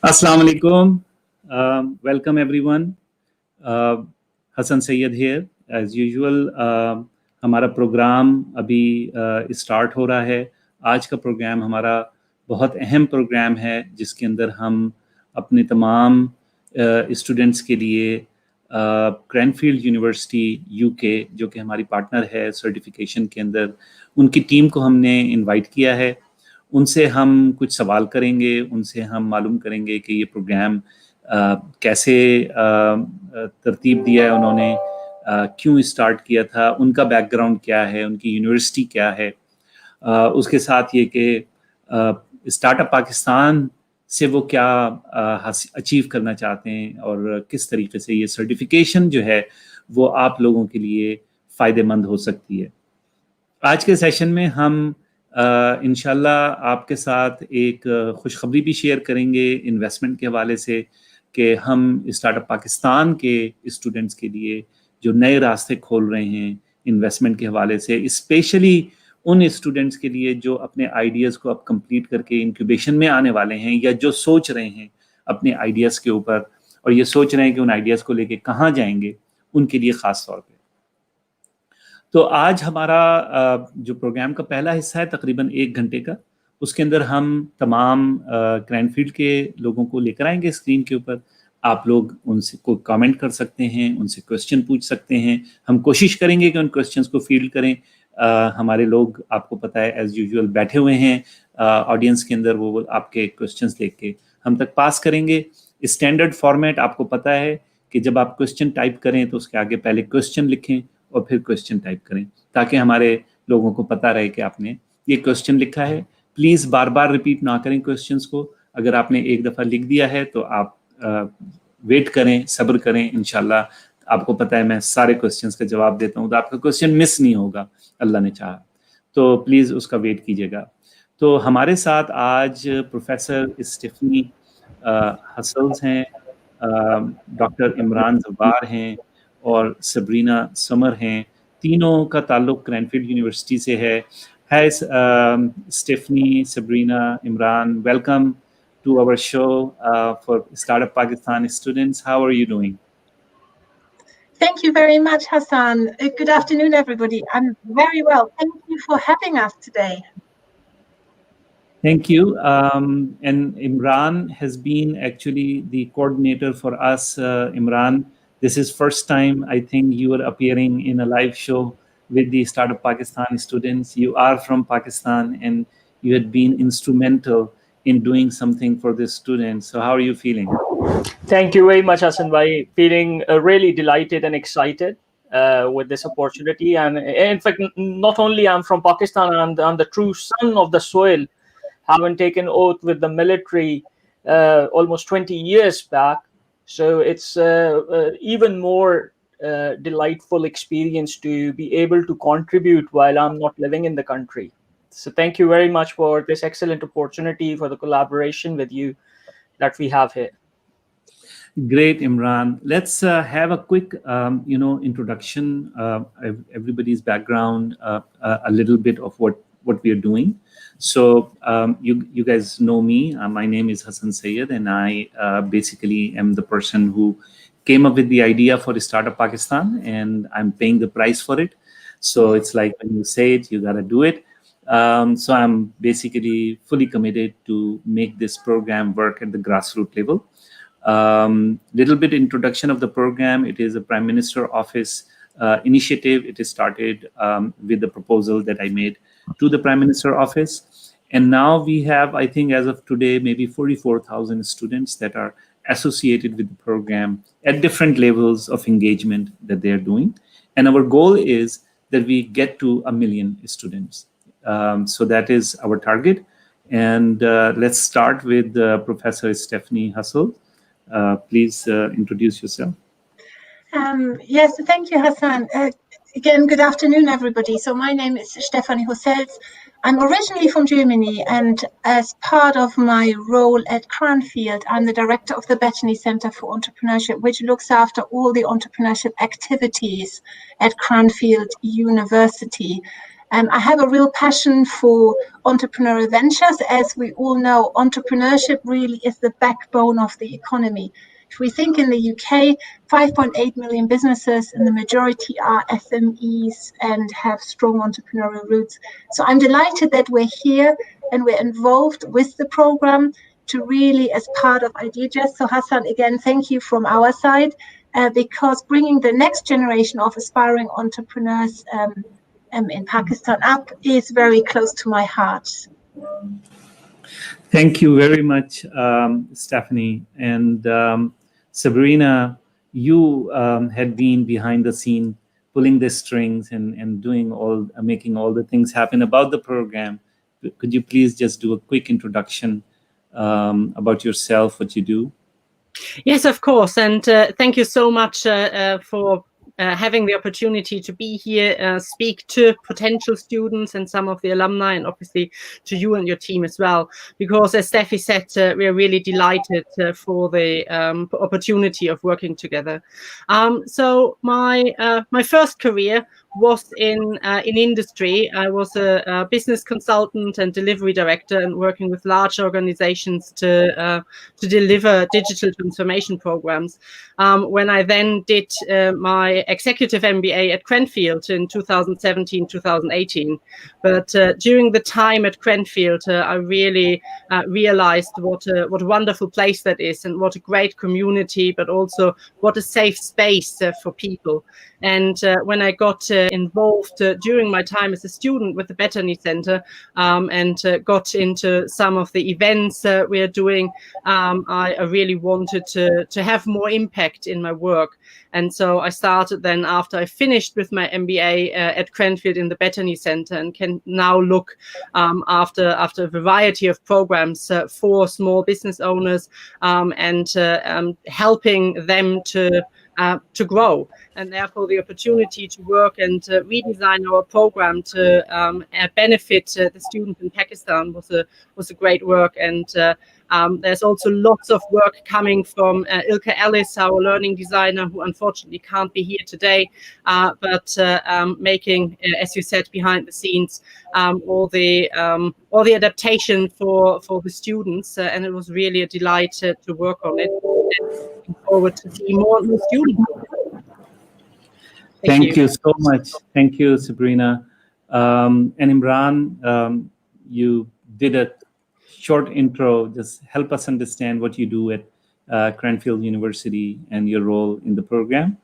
Assalamu alaikum. Welcome everyone. Hasan Syed here as usual. हमारा program अभी start हो रहा है. आज का प्रोग्राम हमारा बहुत अहम प्रोग्राम है जिसके अंदर हम अपने तमाम स्टूडेंट्स के लिए क्रैनफील्ड यूनिवर्सिटी यूके जो कि हमारी पार्टनर है सर्टिफिकेशन के अंदर, उनकी टीम को हमने इनवाइट किया है. उनसे हम कुछ सवाल करेंगे, उनसे हम मालूम करेंगे कि ये प्रोग्राम कैसे तरतीब दिया है उन्होंने, क्यों स्टार्ट किया था, उनका बैकग्राउंड क्या है, उनकी यूनिवर्सिटी क्या है. उसके साथ ये कि स्टार्टअप पाकिस्तान से वो क्या अचीव करना चाहते हैं और किस तरीके से ये सर्टिफिकेशन जो है वो आप लोगों के लिए फ़ायदेमंद हो सकती है. आज के सेशन में हम इंशाल्लाह आपके साथ एक खुशखबरी भी शेयर करेंगे इन्वेस्टमेंट के हवाले से कि हम स्टार्टअप पाकिस्तान के स्टूडेंट्स के लिए जो नए रास्ते खोल रहे हैं इन्वेस्टमेंट के हवाले से, स्पेशली उन स्टूडेंट्स के लिए जो अपने आइडियाज़ को अब कंप्लीट करके इंक्यूबेशन में आने वाले हैं या जो सोच रहे हैं अपने आइडियाज़ के ऊपर और ये सोच रहे हैं कि उन आइडियाज़ को लेके कहाँ जाएंगे, उनके लिए ख़ास तौर पे. तो आज हमारा जो प्रोग्राम का पहला हिस्सा है तकरीबन 1 घंटे का, उसके अंदर हम तमाम क्रैनफील्ड के लोगों को लेकर आएंगे स्क्रीन के ऊपर. आप लोग उनसे को कमेंट कर सकते हैं, उनसे क्वेश्चन पूछ सकते हैं. हम कोशिश करेंगे कि उन क्वेश्चंस को फील्ड करें. हमारे लोग आपको पता है एज यूजुअल बैठे हुए हैं ऑडियंस के अंदर, वो आपके क्वेश्चंस लेके के हम तक पास करेंगे. स्टैंडर्ड फॉर्मेट आपको पता है कि जब आप क्वेश्चन टाइप करें तो उसके आगे पहले क्वेश्चन लिखें और फिर क्वेश्चन टाइप करें ताकि हमारे लोगों को पता रहे कि आपने ये क्वेश्चन लिखा है. प्लीज़ बार बार रिपीट ना करें क्वेश्चंस को. अगर आपने एक दफ़ा लिख दिया है तो आप वेट करें, सब्र करें. इंशाल्लाह आपको पता है मैं सारे क्वेश्चंस का जवाब देता हूँ तो आपका क्वेश्चन मिस नहीं होगा, अल्लाह ने चाहा. तो प्लीज़ उसका वेट कीजिएगा. तो हमारे साथ आज प्रोफेसर स्टेफनी हसल्स हैं, डॉक्टर इमरान जब्बार हैं और सबरीना समर हैं. तीनों का ताल्लुक क्रैनफील्ड यूनिवर्सिटी से है. Hi, Stephanie, Sabrina, Imran. Welcome to our show for Startup Pakistan students. How are you doing? Thank you very much, Hassan. Good afternoon, everybody. I'm very well. Thank you for having us today. Thank you. And Imran has been actually the coordinator for us. Imran, this is first time I think you are appearing in a live show with the Startup Pakistan students. You are from Pakistan and you had been instrumental in doing something for the students. So how are you feeling? Thank you very much, Hassan Bhai. Feeling really delighted and excited with this opportunity. And in fact, not only I'm from Pakistan, I'm the true son of the soil, having taken oath with the military almost 20 years back. So it's even more delightful experience to be able to contribute while I'm not living in the country. So thank you very much for this excellent opportunity, for the collaboration with you that we have here. Great, Imran. Let's have a quick, introduction, everybody's background, a little bit of what we are doing. So you guys know me. My name is Hassan Sayyed, and I basically am the person who came up with the idea for Startup Pakistan, and I'm paying the price for it. So it's like when you say it, you gotta do it. So I'm basically fully committed to make this program work at the grassroots level. Little bit introduction of the program. It is a Prime Minister Office initiative. It is started with the proposal that I made to the Prime Minister Office. And now we have, I think as of today, maybe 44,000 students that are associated with the program at different levels of engagement that they are doing. And our goal is that we get to 1 million students. So that is our target. And let's start with Professor Stephanie Hassel. Please introduce yourself. Yes, thank you, Hassan. Again, good afternoon, everybody. So my name is Stefanie Hussels. I'm originally from Germany, and as part of my role at Cranfield, I'm the director of the Bettany Center for Entrepreneurship, which looks after all the entrepreneurship activities at Cranfield University. I have a real passion for entrepreneurial ventures. As we all know, entrepreneurship really is the backbone of the economy. If we think in the UK, 5.8 million businesses, and the majority are SMEs and have strong entrepreneurial roots. So I'm delighted that we're here and we're involved with the program to really, as part of IdeaJazz. So Hassan, again, thank you from our side, because bringing the next generation of aspiring entrepreneurs in Pakistan up is very close to my heart. Thank you very much, Stephanie. And Sabrina, you had been behind the scene, pulling the strings and doing making all the things happen about the program. Could you please just do a quick introduction about yourself, what you do? Yes, of course. And thank you so much for having the opportunity to be here, speak to potential students and some of the alumni, and obviously to you and your team as well. Because as Steffi said, we are really delighted for the opportunity of working together. So my first career was in industry. I was a business consultant and delivery director, and working with large organizations to deliver digital transformation programs. When I then did my executive MBA at Cranfield in 2017, 2018. But during the time at Cranfield, I really realized what a wonderful place that is, and what a great community, but also what a safe space for people. And when I got involved during my time as a student with the Bethany Center, and got into some of the events we are doing, I really wanted to have more impact in my work. And so I started then, after I finished with my MBA at Cranfield in the Bethany Center, and can now look after a variety of programs for small business owners, and helping them to grow. And therefore the opportunity to work and redesign our program to benefit the students in Pakistan was a great work. And there's also lots of work coming from Ilka Ellis, our learning designer, who unfortunately can't be here today, but making, as you said, behind the scenes, all the adaptation for the students, and it was really a delight to work on it. And looking forward to see more students. Thank you so much. Thank you, Sabrina. And Imran, you did a short intro. Just help us understand what you do at Cranfield University and your role in the program.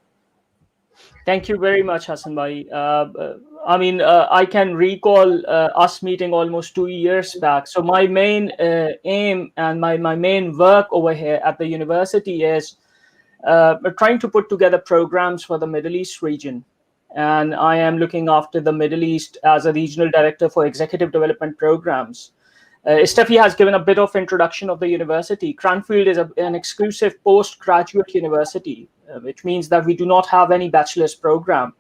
Thank you very much, Hassan Bhai. I can recall us meeting almost 2 years back. So my main aim and my main work over here at the university is trying to put together programs for the Middle East region. And I am looking after the Middle East as a regional director for executive development programs. Steffi has given a bit of introduction of the university. Cranfield is an exclusive postgraduate university, which means that we do not have any bachelor's program.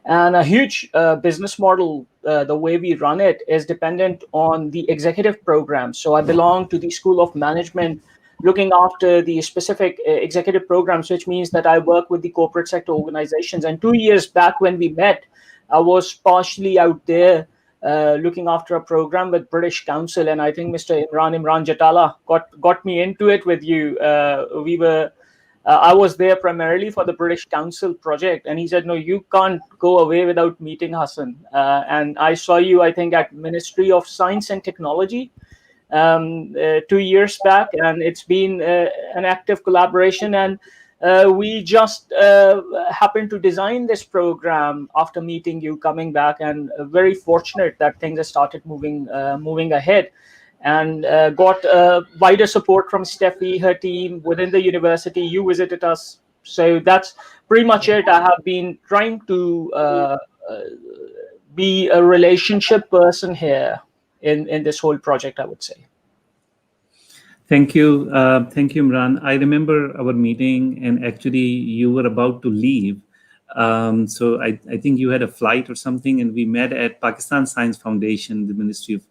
And a huge business model, the way we run it, is dependent on the executive program. So I belong to the School of Management, looking after the specific executive programs, which means that I work with the corporate sector organizations. And 2 years back when we met, I was partially out there looking after a program with British Council. And I think Mr. Imran Jatala got me into it with you. I was there primarily for the British Council project. And he said, no, you can't go away without meeting Hassan. And I saw you, I think, at Ministry of Science and Technology 2 years back. And it's been an active collaboration. And we just happened to design this program after meeting you, coming back, and very fortunate that things have started moving ahead. And got wider support from Steffi, her team within the university. You visited us. So that's pretty much it. I have been trying to be a relationship person here in this whole project, I would say. Thank you. Thank you, Imran. I remember our meeting, and actually you were about to leave. So I think you had a flight or something, and we met at Pakistan Science Foundation, the Ministry of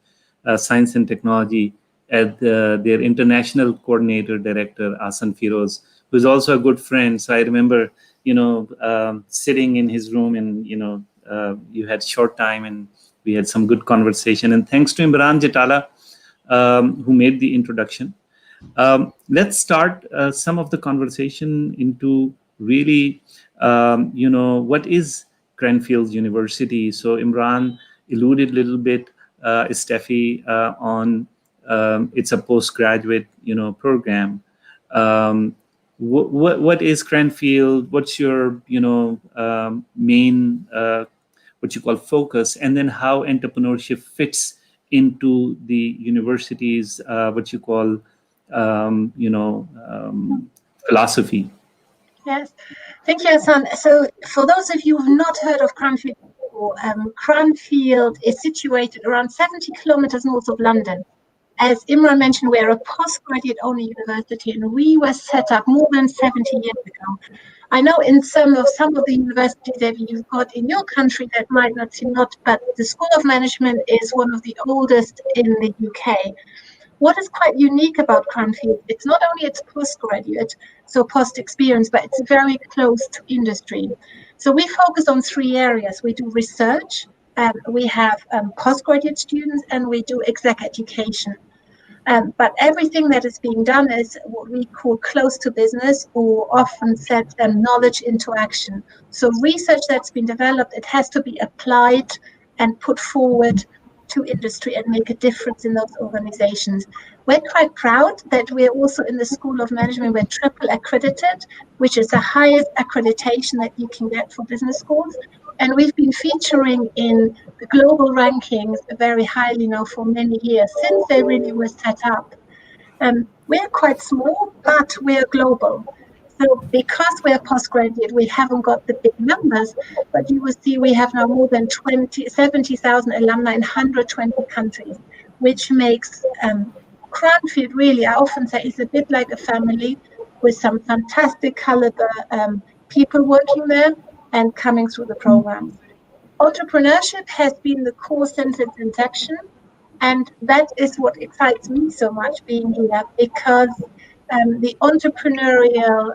Science and Technology, at their international coordinator director, Asan Firoz, who is also a good friend. So I remember, sitting in his room, and you had short time, and we had some good conversation. And thanks to Imran Jatala, who made the introduction. Let's start some of the conversation into really, what is Cranfield University? So Imran alluded a little bit, Steffi, on it's a postgraduate, program. What is Cranfield? What's your, main, what you call focus? And then how entrepreneurship fits into the university's, what you call, philosophy. Yes, thank you, Hassan. So for those of you who have not heard of Cranfield before, Cranfield is situated around 70 kilometers north of London. As Imran mentioned, we're a postgraduate-only university, and we were set up more than 70 years ago. I know in some of the universities that you've got in your country that might not seem not, but the School of Management is one of the oldest in the UK. What is quite unique about Cranfield, it's not only its postgraduate, so post-experience, but it's very close to industry. So we focus on 3 areas. We do research, we have postgraduate students, and we do exec education. But everything that is being done is what we call close to business, or often said knowledge into action. So research that's been developed, it has to be applied and put forward to industry and make a difference in those organizations. We're quite proud that we're also in the School of Management, we're triple accredited, which is the highest accreditation that you can get for business schools. And we've been featuring in the global rankings very highly now for many years, since they really were set up. We're quite small, but we're global. So because we're postgraduate, we haven't got the big numbers, but you will see we have now more than 70,000 alumni in 120 countries, which makes Cranfield really, I often say, is a bit like a family with some fantastic caliber people working there and coming through the program. Entrepreneurship has been the core since its inception, and that is what excites me so much being here, because the entrepreneurial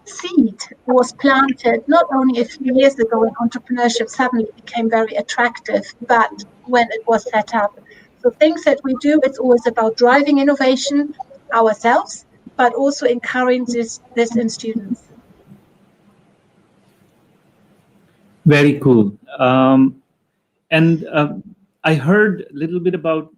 seed was planted not only a few years ago when entrepreneurship suddenly became very attractive, but when it was set up. So things that we do, it's always about driving innovation ourselves, but also encouraging this in students. Very cool. And I heard a little bit about,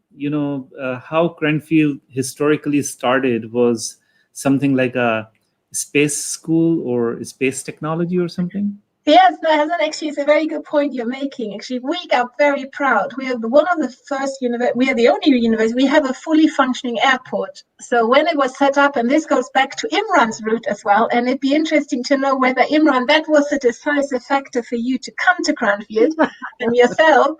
how Cranfield historically started was something like a space school or space technology or something. Yes, that actually is a very good point you're making. Actually, we are very proud. We are one of the first we are the only university. We have a fully functioning airport. So when it was set up, and this goes back to Imran's route as well, and it'd be interesting to know whether, Imran, that was a decisive factor for you to come to Cranfield and yourself.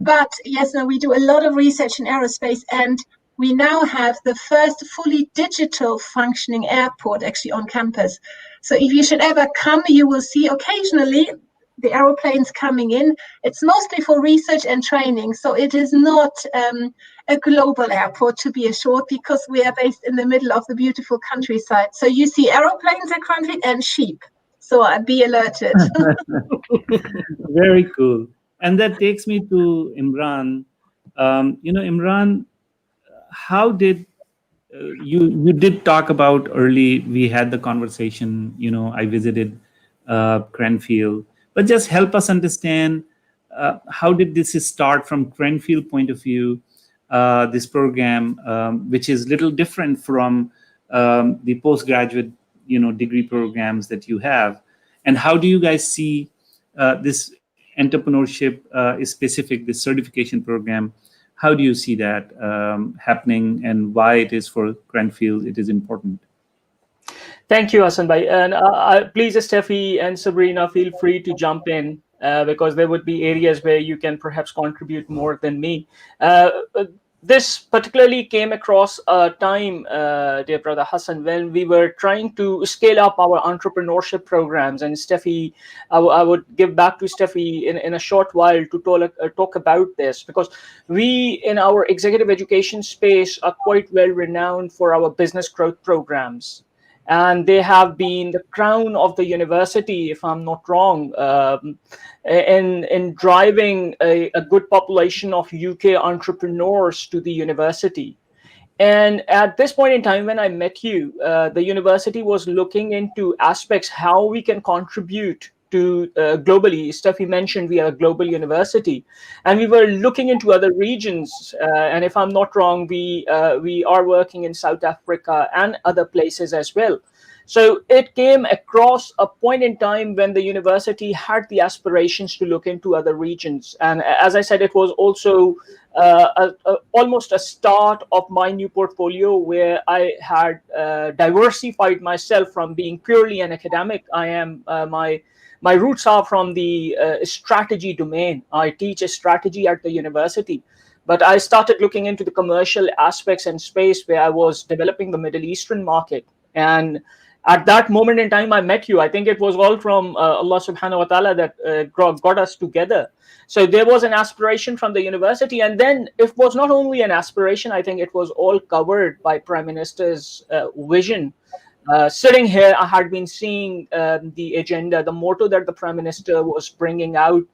But yes, no, we do a lot of research in aerospace, and we now have the first fully digital functioning airport actually on campus. So if you should ever come, you will see occasionally the aeroplanes coming in. It's mostly for research and training. So it is not a global airport, to be assured, because we are based in the middle of the beautiful countryside. So you see aeroplanes at Cranfield and sheep. So be alerted. Very cool. And that takes me to Imran. Imran, how did you did talk about early, we had the conversation, I visited Cranfield, but just help us understand how did this start from Cranfield point of view, this program, which is little different from the postgraduate, degree programs that you have, and how do you guys see this entrepreneurship is specific, this certification program? How do you see that happening, and why it is for Cranfield it is important? Thank you, Hassan Bhai. And please, Steffi and Sabrina, feel free to jump in because there would be areas where you can perhaps contribute more than me. This particularly came across a time, dear brother Hassan, when we were trying to scale up our entrepreneurship programs. And Steffi, I would give back to Steffi in a short while to talk about this, because we in our executive education space are quite well renowned for our business growth programs. and they have been the crown of the university, if I'm not wrong, in driving a good population of UK entrepreneurs to the university. And at this point in time, when I met you, the university was looking into aspects how we can contribute to globally. Steffi mentioned we are a global university, and we were looking into other regions. And if I'm not wrong, we are working in South Africa and other places as well. So it came across a point in time when the university had the aspirations to look into other regions. And as I said, it was also almost a start of my new portfolio, where I had diversified myself from being purely an academic. I am my roots are from the strategy domain. I teach a strategy at the university, but I started looking into the commercial aspects and space where I was developing the Middle Eastern market. And at that moment in time, I met you. I think it was all from Allah subhanahu wa ta'ala that got us together. So there was an aspiration from the university, and then it was not only an aspiration, I think it was all covered by Prime Minister's vision. Sitting here, I had been seeing the agenda, the motto that the Prime Minister was bringing out,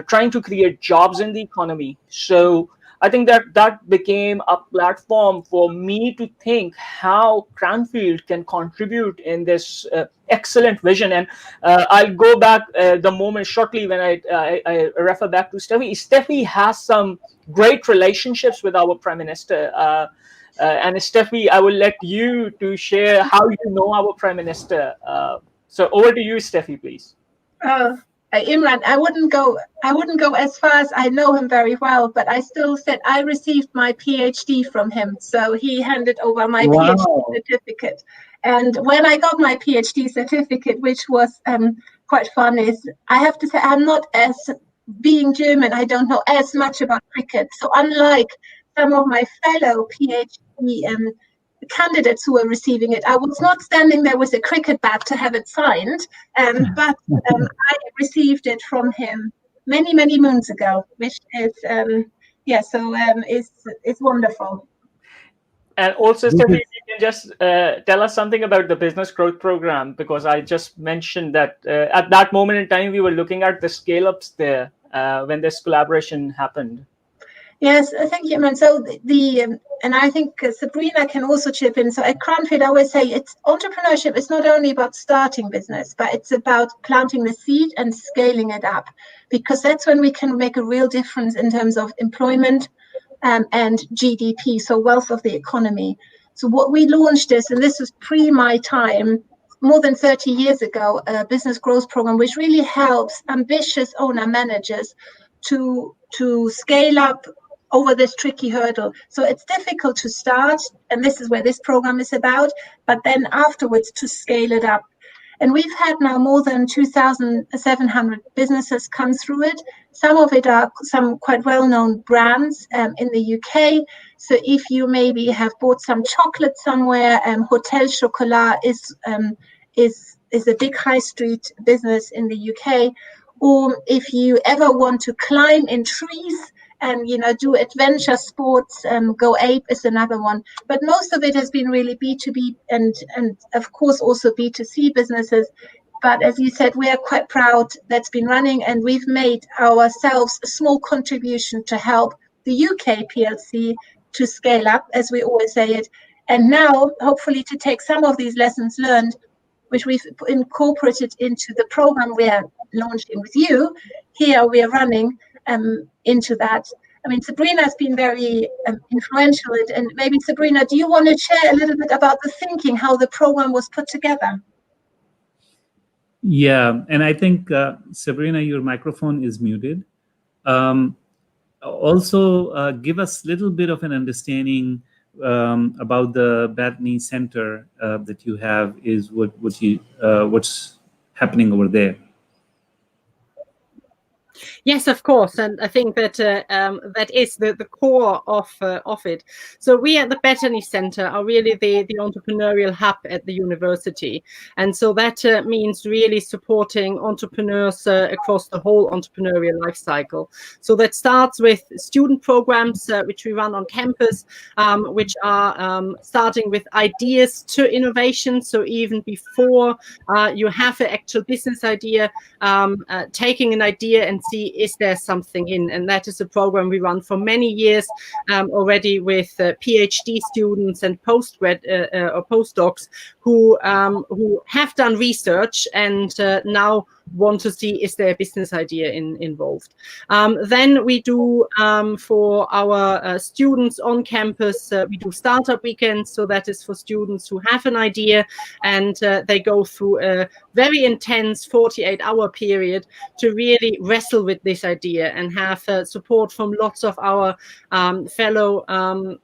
trying to create jobs in the economy. So I think that became a platform for me to think how Cranfield can contribute in this excellent vision. And I'll go back the moment shortly when I refer back to Steffi. Steffi has some great relationships with our Prime Minister. And Steffi, I will let you to share how you know our Prime Minister. So over to you, Steffi, please. Imran, I wouldn't go as far as I know him very well, but I still said I received my PhD from him. So he handed over my PhD certificate. And when I got my PhD certificate, which was quite fun, is I have to say I'm not as, being German, I don't know as much about cricket. So unlike some of my fellow PhD candidates who were receiving it, I was not standing there with a cricket bat to have it signed, but I received it from him many moons ago, which is it's wonderful. And also, Steffi, you can just tell us something about the business growth program, because I just mentioned that at that moment in time we were looking at the scale ups there when this collaboration happened. Yes, thank you, man. So and I think Sabrina can also chip in. So at Cranfield, I always say it's entrepreneurship is not only about starting business, but it's about planting the seed and scaling it up, because that's when we can make a real difference in terms of employment and GDP, so wealth of the economy. So what we launched is, and this was pre my time, more than 30 years ago, a business growth program, which really helps ambitious owner managers to scale up over this tricky hurdle. So it's difficult to start, and this is where this program is about, but then afterwards to scale it up. And we've had now more than 2,700 businesses come through it. Some of it are some quite well-known brands in the UK. So if you maybe have bought some chocolate somewhere, Hotel Chocolat is a big high street business in the UK. Or if you ever want to climb in trees and do adventure sports, Go Ape is another one. But most of it has been really B2B and of course also B2C businesses. But as you said, we are quite proud that's been running, and we've made ourselves a small contribution to help the UK PLC to scale up, as we always say it. And now, hopefully, to take some of these lessons learned, which we've incorporated into the program we are launching with you. Here we are running into that. I mean, Sabrina has been very influential. And maybe, Sabrina, do you want to share a little bit about the thinking, how the program was put together? Yeah, and I think, Sabrina, your microphone is muted. Also, give us a little bit of an understanding about the Bethany Center that you have. Is what's happening over there? Yes, of course, and I think that that is the core of it. So we at the Bethany Center are really the entrepreneurial hub at the university, and so that means really supporting entrepreneurs across the whole entrepreneurial life cycle. So that starts with student programs which we run on campus, which are starting with ideas to innovation. So even before you have an actual business idea, taking an idea and see, is there something in? And that is a program we run for many years already with PhD students and postgrad or postdocs who have done research and now want to see, is there a business idea involved? Then we do for our students on campus, we do startup weekends. So that is for students who have an idea and they go through a very intense 48-hour period to really wrestle with this idea and have support from lots of our fellow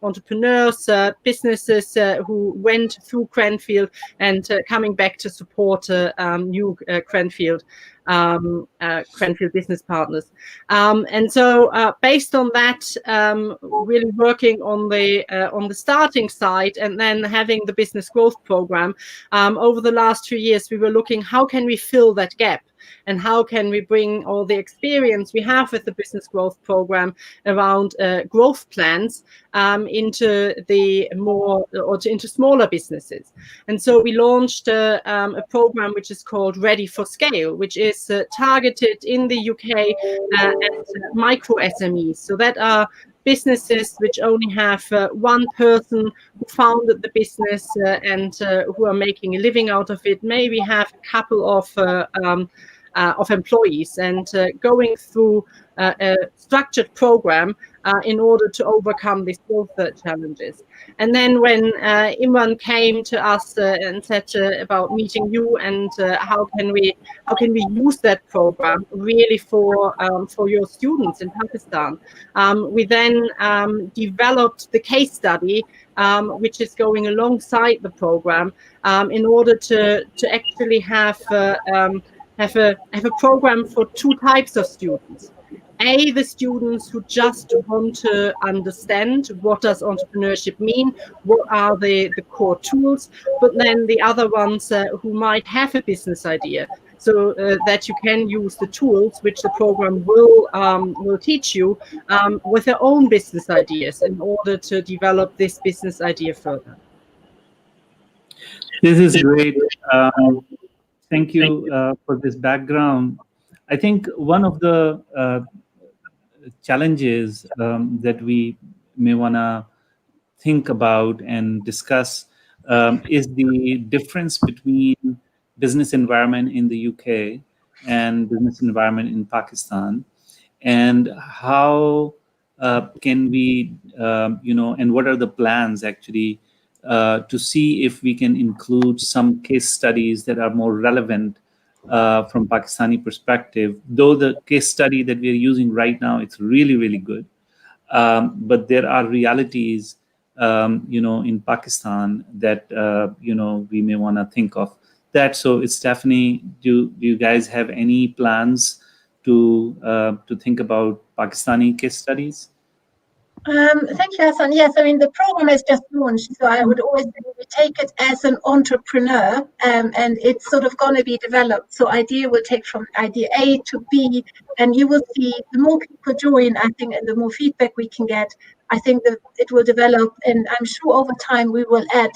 entrepreneurs, businesses who went through Cranfield and coming back to support new Cranfield business partners. And so based on that, really working on the starting side and then having the business growth program, over the last 2 years, we were looking, how can we fill that gap? And how can we bring all the experience we have with the business growth program around growth plans into the into smaller businesses? And so we launched a program which is called Ready for Scale, which is targeted in the UK at micro SMEs. So that are businesses which only have one person who founded the business and who are making a living out of it. Maybe have a couple of employees, and going through a structured program in order to overcome these growth challenges. And then when Imran came to us and said about meeting you and how can we use that program really for your students in Pakistan, we then developed the case study which is going alongside the program in order to actually have a program for two types of students. The students who just want to understand what does entrepreneurship mean, what are the core tools, but then the other ones who might have a business idea, so that you can use the tools which the program will teach you with their own business ideas in order to develop this business idea further. This is great. Thank you for this background. I think one of the challenges that we may want to think about and discuss is the difference between business environment in the UK and business environment in Pakistan, and how can we, and what are the plans actually to see if we can include some case studies that are more relevant from Pakistani perspective. Though the case study that we are using right now, it's really, really good. But there are realities, in Pakistan that, we may want to think of that. So it's definitely, do you guys have any plans to think about Pakistani case studies? Thank you, Hassan. Yes, I mean, the program is just launched, so I would always say we take it as an entrepreneur, and it's sort of going to be developed. So idea will take from idea A to B, and you will see the more people join, I think, and the more feedback we can get, I think that it will develop, and I'm sure over time we will add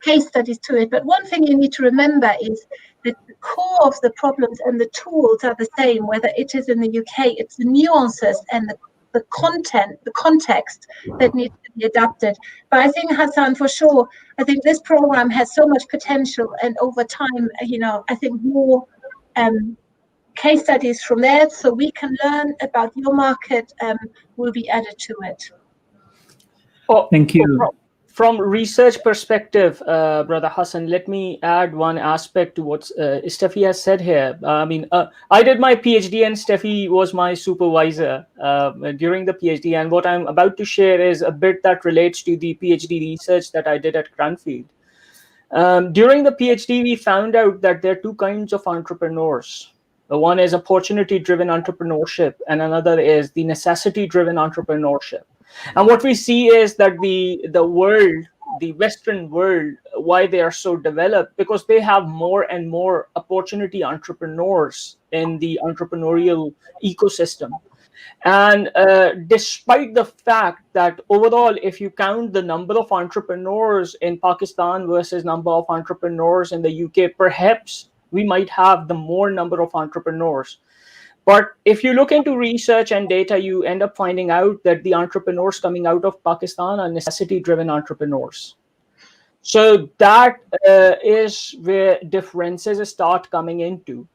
case studies to it. But one thing you need to remember is that the core of the problems and the tools are the same, whether it is in the UK, it's the nuances and the content, the context that needs to be adapted. But I think, Hassan, for sure, I think this program has so much potential, and over time, I think more case studies from there, so we can learn about your market, will be added to it. Thank you. From research perspective, Brother Hassan, let me add one aspect to what Steffi has said here. I mean, I did my PhD and Steffi was my supervisor during the PhD. And what I'm about to share is a bit that relates to the PhD research that I did at Cranfield. During the PhD, we found out that there are two kinds of entrepreneurs. One is opportunity-driven entrepreneurship, and another is the necessity-driven entrepreneurship. And what we see is that the world, the Western world, why they are so developed, because they have more and more opportunity entrepreneurs in the entrepreneurial ecosystem. And despite the fact that overall, if you count the number of entrepreneurs in Pakistan versus number of entrepreneurs in the UK, perhaps we might have the more number of entrepreneurs. But if you look into research and data, you end up finding out that the entrepreneurs coming out of Pakistan are necessity-driven entrepreneurs. So that is where differences start coming into.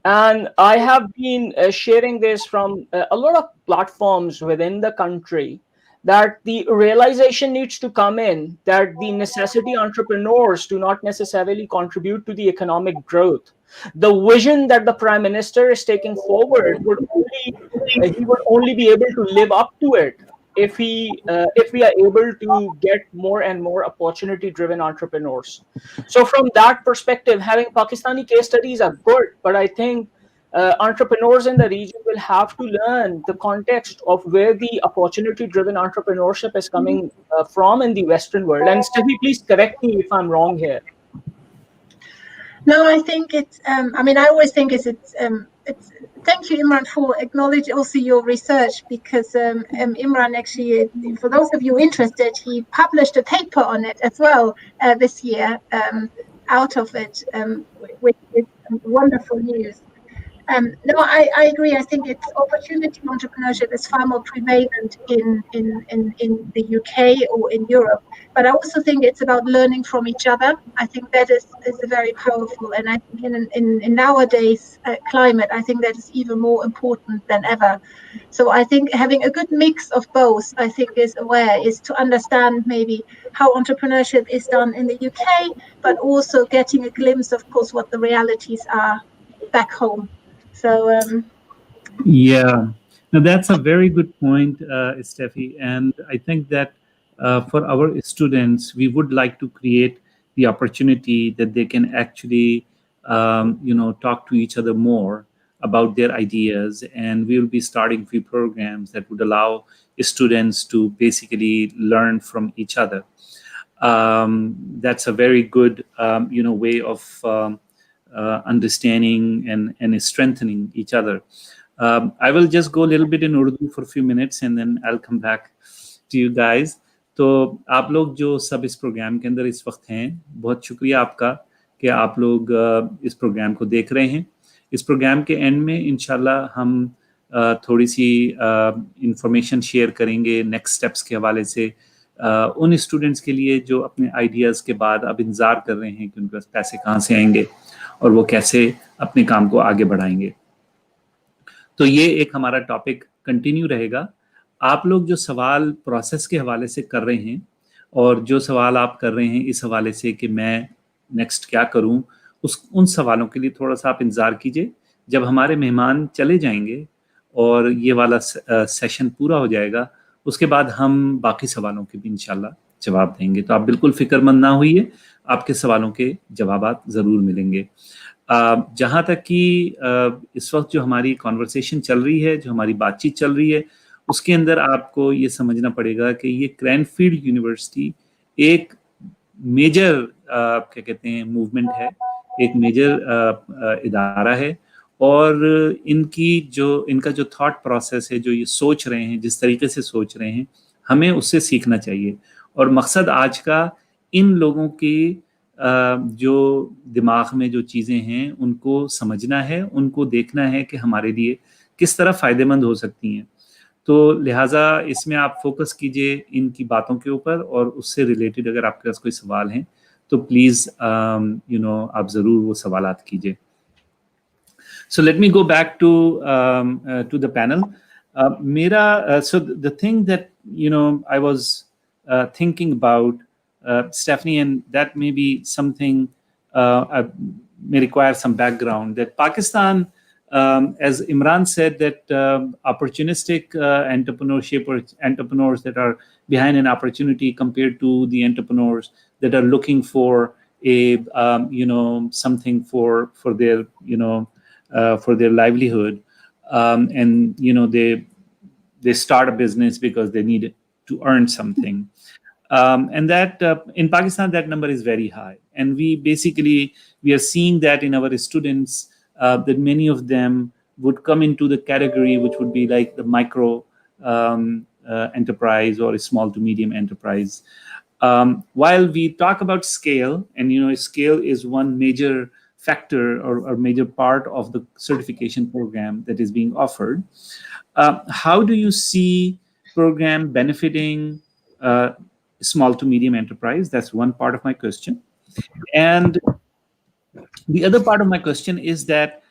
And I have been sharing this from a lot of platforms within the country, that the realization needs to come in that the necessity entrepreneurs do not necessarily contribute to the economic growth. The vision that the Prime Minister is taking forward would he would only be able to live up to it if we are able to get more and more opportunity driven entrepreneurs. So from that perspective, having Pakistani case studies are good, but I think entrepreneurs in the region will have to learn the context of where the opportunity driven entrepreneurship is coming from in the Western world. And Steffi, please correct me if I'm wrong here. No, I think it's. I mean, I always think it's. Thank you, Imran, for acknowledging also your research, because Imran actually, for those of you interested, he published a paper on it as well this year. Out of it, which is wonderful news. No, I agree. I think it's opportunity entrepreneurship is far more prevalent in the UK or in Europe. But I also think it's about learning from each other. I think that is very powerful. And I think in nowadays climate, I think that is even more important than ever. So I think having a good mix of both, I think is to understand maybe how entrepreneurship is done in the UK, but also getting a glimpse, of course, what the realities are back home. So yeah, now that's a very good point, Steffi. And I think that for our students, we would like to create the opportunity that they can actually, talk to each other more about their ideas. And we will be starting few programs that would allow students to basically learn from each other. That's a very good, way of understanding and strengthening each other. I will just go a little bit in Urdu for a few minutes and then I'll come back to you guys. तो आप लोग जो सब इस programme के अंदर इस वक्त हैं, बहुत शुक्रिया आपका कि आप लोग इस प्रोग्राम को देख रहे हैं. इस प्रोग्राम के एंड में इंशाल्लाह हम थोड़ी सी इंफॉर्मेशन शेयर करेंगे नेक्स्ट स्टेप्स के हवाले से उन स्टूडेंट्स के लिए जो अपने आइडियाज़ के बाद अब इंतज़ार कर रहे हैं कि उनके पास पैसे कहाँ से आएंगे और वो कैसे अपने काम को आगे बढ़ाएंगे. तो ये एक हमारा टॉपिक कंटिन्यू रहेगा. आप लोग जो सवाल प्रोसेस के हवाले से कर रहे हैं और जो सवाल आप कर रहे हैं इस हवाले से कि मैं नेक्स्ट क्या करूं, उन सवालों के लिए थोड़ा सा आप इंतज़ार कीजिए. जब हमारे मेहमान चले जाएंगे और ये वाला सेशन पूरा हो जाएगा, उसके बाद हम बाकी सवालों के भी इंशाल्लाह जवाब देंगे. तो आप बिल्कुल फिक्रमंद ना होइए, आपके सवालों के जवाब ज़रूर मिलेंगे. जहाँ तक कि इस वक्त जो हमारी कॉन्वर्सेशन चल रही है, जो हमारी बातचीत चल रही है, उसके अंदर आपको ये समझना पड़ेगा कि ये क्रैनफील्ड यूनिवर्सिटी एक मेजर क्या कहते हैं मूवमेंट है, एक मेजर इदारा है और इनका जो थॉट प्रोसेस है, जो ये सोच रहे हैं, जिस तरीके से सोच रहे हैं, हमें उससे सीखना चाहिए. और मकसद आज का इन लोगों की जो दिमाग में जो चीज़ें हैं उनको समझना है, उनको देखना है कि हमारे लिए किस तरह फ़ायदेमंद हो सकती हैं. तो लिहाजा इसमें आप फोकस कीजिए इनकी बातों के ऊपर और उससे रिलेटेड अगर आपके पास कोई सवाल हैं तो प्लीज़ आप ज़रूर वो सवालात कीजिए. So let me go back to the panel. So the thing that I was thinking about, Stephanie, and that may be something may require some background. That Pakistan, as Imran said, that opportunistic entrepreneurship or entrepreneurs that are behind an opportunity compared to the entrepreneurs that are looking for a something for their for their livelihood, and they start a business because they need to earn something. And that in Pakistan, that number is very high. And we are seeing that in our students, that many of them would come into the category which would be like the micro enterprise or a small to medium enterprise. While we talk about scale, and scale is one major factor or major part of the certification program that is being offered, how do you see program benefiting small to medium enterprise? That's one part of my question. And the other part of my question is that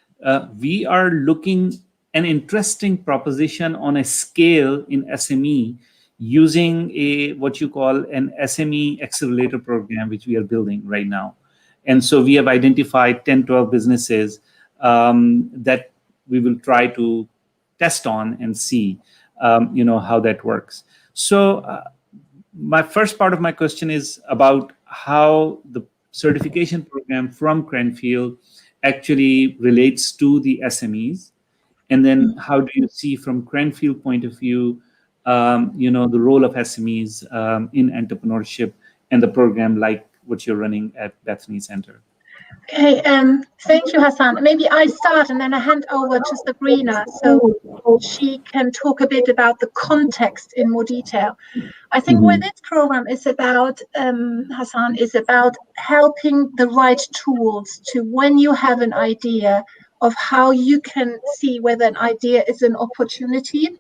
we are looking an interesting proposition on a scale in SME using what you call an SME accelerator program, which we are building right now. And so we have identified 10, 12 businesses that we will try to test on and see, how that works. So my first part of my question is about how the certification program from Cranfield actually relates to the SMEs. And then how do you see from Cranfield point of view, the role of SMEs in entrepreneurship and the program like what you're running at Bethany Center? Okay, thank you, Hassan. Maybe I start and then I hand over to Sabrina so she can talk a bit about the context in more detail. I think what this program is about, Hassan, is about helping the right tools to when you have an idea of how you can see whether an idea is an opportunity,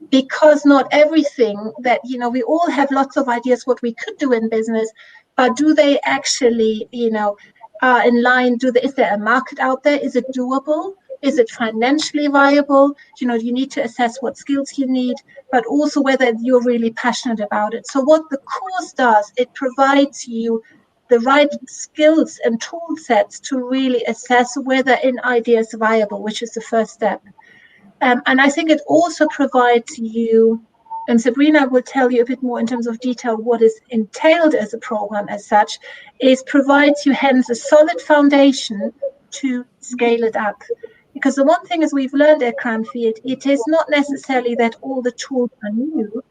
because not everything that, we all have lots of ideas what we could do in business, but do they actually, in line? Is there a market out there? Is it doable? Is it financially viable? You need to assess what skills you need, but also whether you're really passionate about it. So what the course does, it provides you the right skills and tool sets to really assess whether an idea is viable, which is the first step. And I think it also provides you, and Sabrina will tell you a bit more in terms of detail what is entailed as a program as such, is provides you hence a solid foundation to scale it up. Because the one thing is we've learned at Cranfield, it is not necessarily that all the tools are new,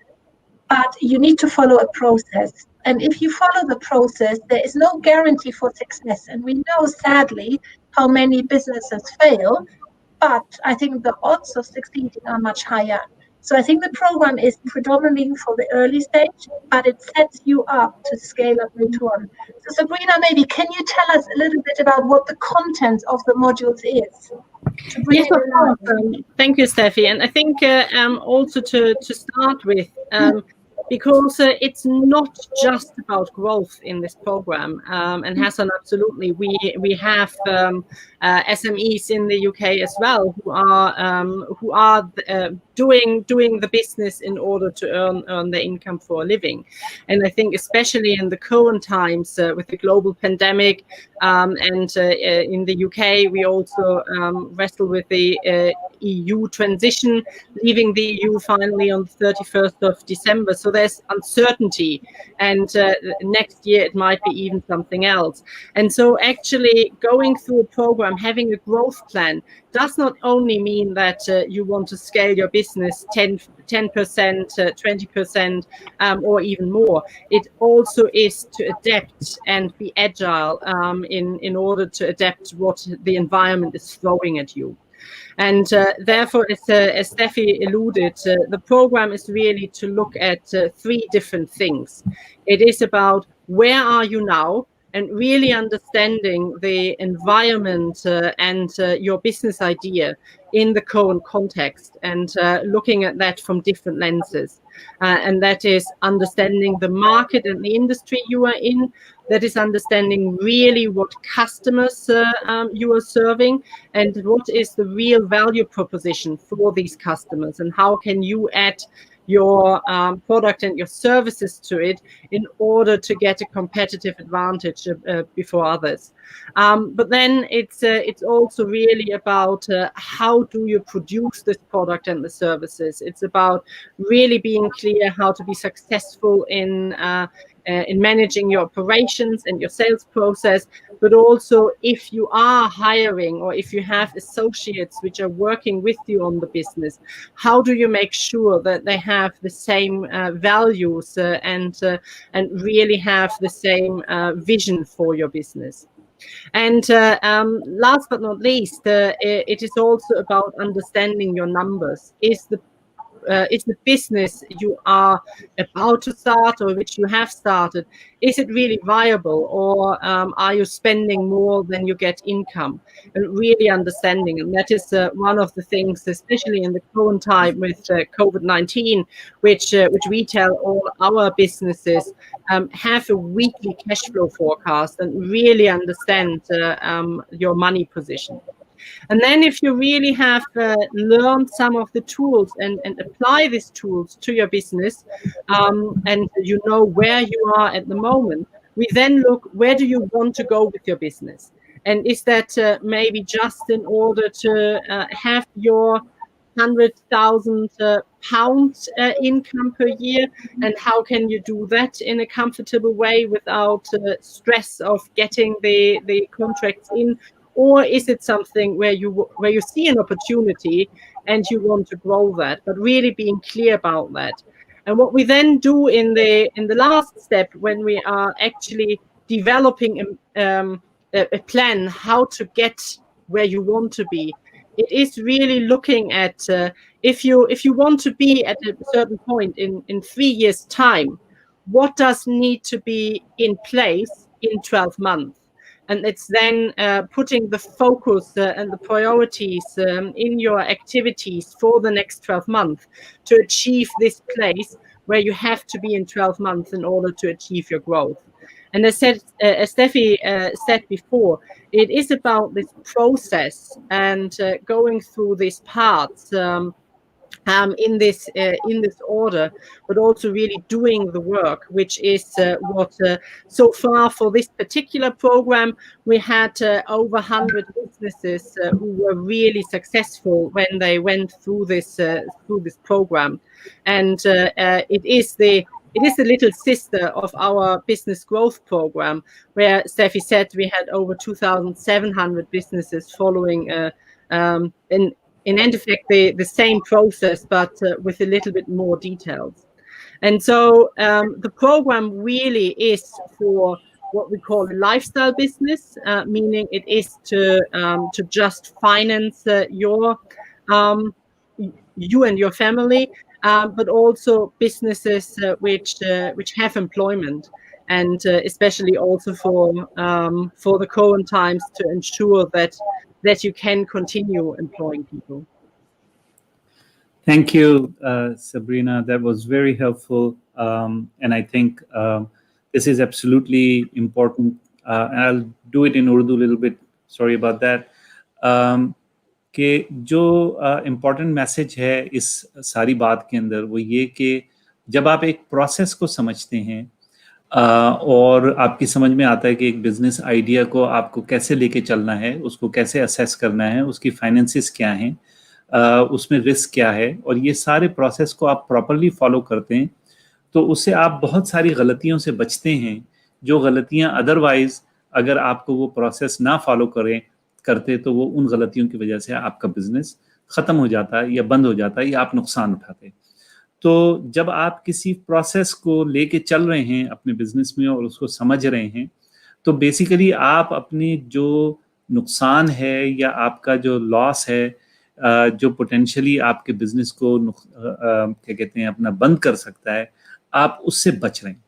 but you need to follow a process. And if you follow the process, there is no guarantee for success. And we know, sadly, how many businesses fail, but I think the odds of succeeding are much higher. So I think the program is predominantly for the early stage, but it sets you up to scale up later on. So Sabrina, maybe can you tell us a little bit about what the content of the modules is? Yes, of course. Thank you, Steffi. And I think also to start with, because it's not just about growth in this program. And Hassan, absolutely, we have SMEs in the UK as well who are doing the business in order to earn their income for a living. And I think especially in the current times with the global pandemic, and in the UK, we also wrestle with the EU transition, leaving the EU finally on the 31st of December. So there's uncertainty, and next year it might be even something else. And so actually going through a program, having a growth plan, does not only mean that you want to scale your business 10%, 20%, or even more. It also is to adapt and be agile in order to adapt what the environment is throwing at you. And therefore, as Steffi alluded, the program is really to look at three different things. It is about where are you now, and really understanding the environment and your business idea in the current context, and looking at that from different lenses. And that is understanding the market and the industry you are in. That is understanding really what customers you are serving, and what is the real value proposition for these customers, and how can you add your product and your services to it in order to get a competitive advantage before others. But then it's also really about how do you produce this product and the services. It's about really being clear how to be successful in in managing your operations and your sales process, but also if you are hiring or if you have associates which are working with you on the business, how do you make sure that they have the same values and really have the same vision for your business? And last but not least, it is also about understanding your numbers. Is the business you are about to start or which you have started, is it really viable, or are you spending more than you get income? And really understanding, and that is one of the things, especially in the current time with COVID-19, which we tell all our businesses, have a weekly cash flow forecast and really understand your money position. And then if you really have learned some of the tools and apply these tools to your business, and you know where you are at the moment, we then look, where do you want to go with your business? And is that maybe just in order to have your £100,000 income per year? And how can you do that in a comfortable way without stress of getting the contracts in? Or is it something where you see an opportunity and you want to grow that, but really being clear about that? And what we then do in the last step, when we are actually developing a plan how to get where you want to be, it is really looking at if you want to be at a certain point in 3 years' time, what does need to be in place in 12 months? And it's then putting the focus and the priorities in your activities for the next 12 months to achieve this place where you have to be in 12 months in order to achieve your growth. And as Steffi said before, it is about this process and going through these parts in this order, but also really doing the work, which is what so far for this particular program we had over 100 businesses who were really successful when they went through this program, and it is the little sister of our business growth program, where Steffi said we had over 2,700 businesses following in effect the same process, but with a little bit more details. And so the program really is for what we call a lifestyle business, meaning it is to just finance you and your family, but also businesses which have employment, and especially also for the current times, to ensure that you can continue employing people. Thank you, Sabrina. That was very helpful. And I think this is absolutely important. And I'll do it in Urdu a little bit. Sorry about that. कि जो important message है इस सारी बात के अंदर वो ये कि जब आप एक process को समझते हैं और आपकी समझ में आता है कि एक बिजनेस आइडिया को आपको कैसे लेके चलना है, उसको कैसे असेस करना है, उसकी फाइनेंसेस क्या हैं, उसमें रिस्क क्या है, और ये सारे प्रोसेस को आप प्रॉपर्ली फॉलो करते हैं, तो उससे आप बहुत सारी गलतियों से बचते हैं, जो गलतियां अदरवाइज अगर आपको वो प्रोसेस ना फॉलो करते तो वो उन गलतियों की वजह से आपका बिजनेस ख़त्म हो जाता है या बंद हो जाता है या आप नुकसान उठाते। तो जब आप किसी प्रोसेस को लेके चल रहे हैं अपने बिजनेस में और उसको समझ रहे हैं, तो बेसिकली आप अपनी जो नुकसान है या आपका जो लॉस है, जो पोटेंशियली आपके बिजनेस को क्या कहते हैं अपना बंद कर सकता है, आप उससे बच रहे हैं।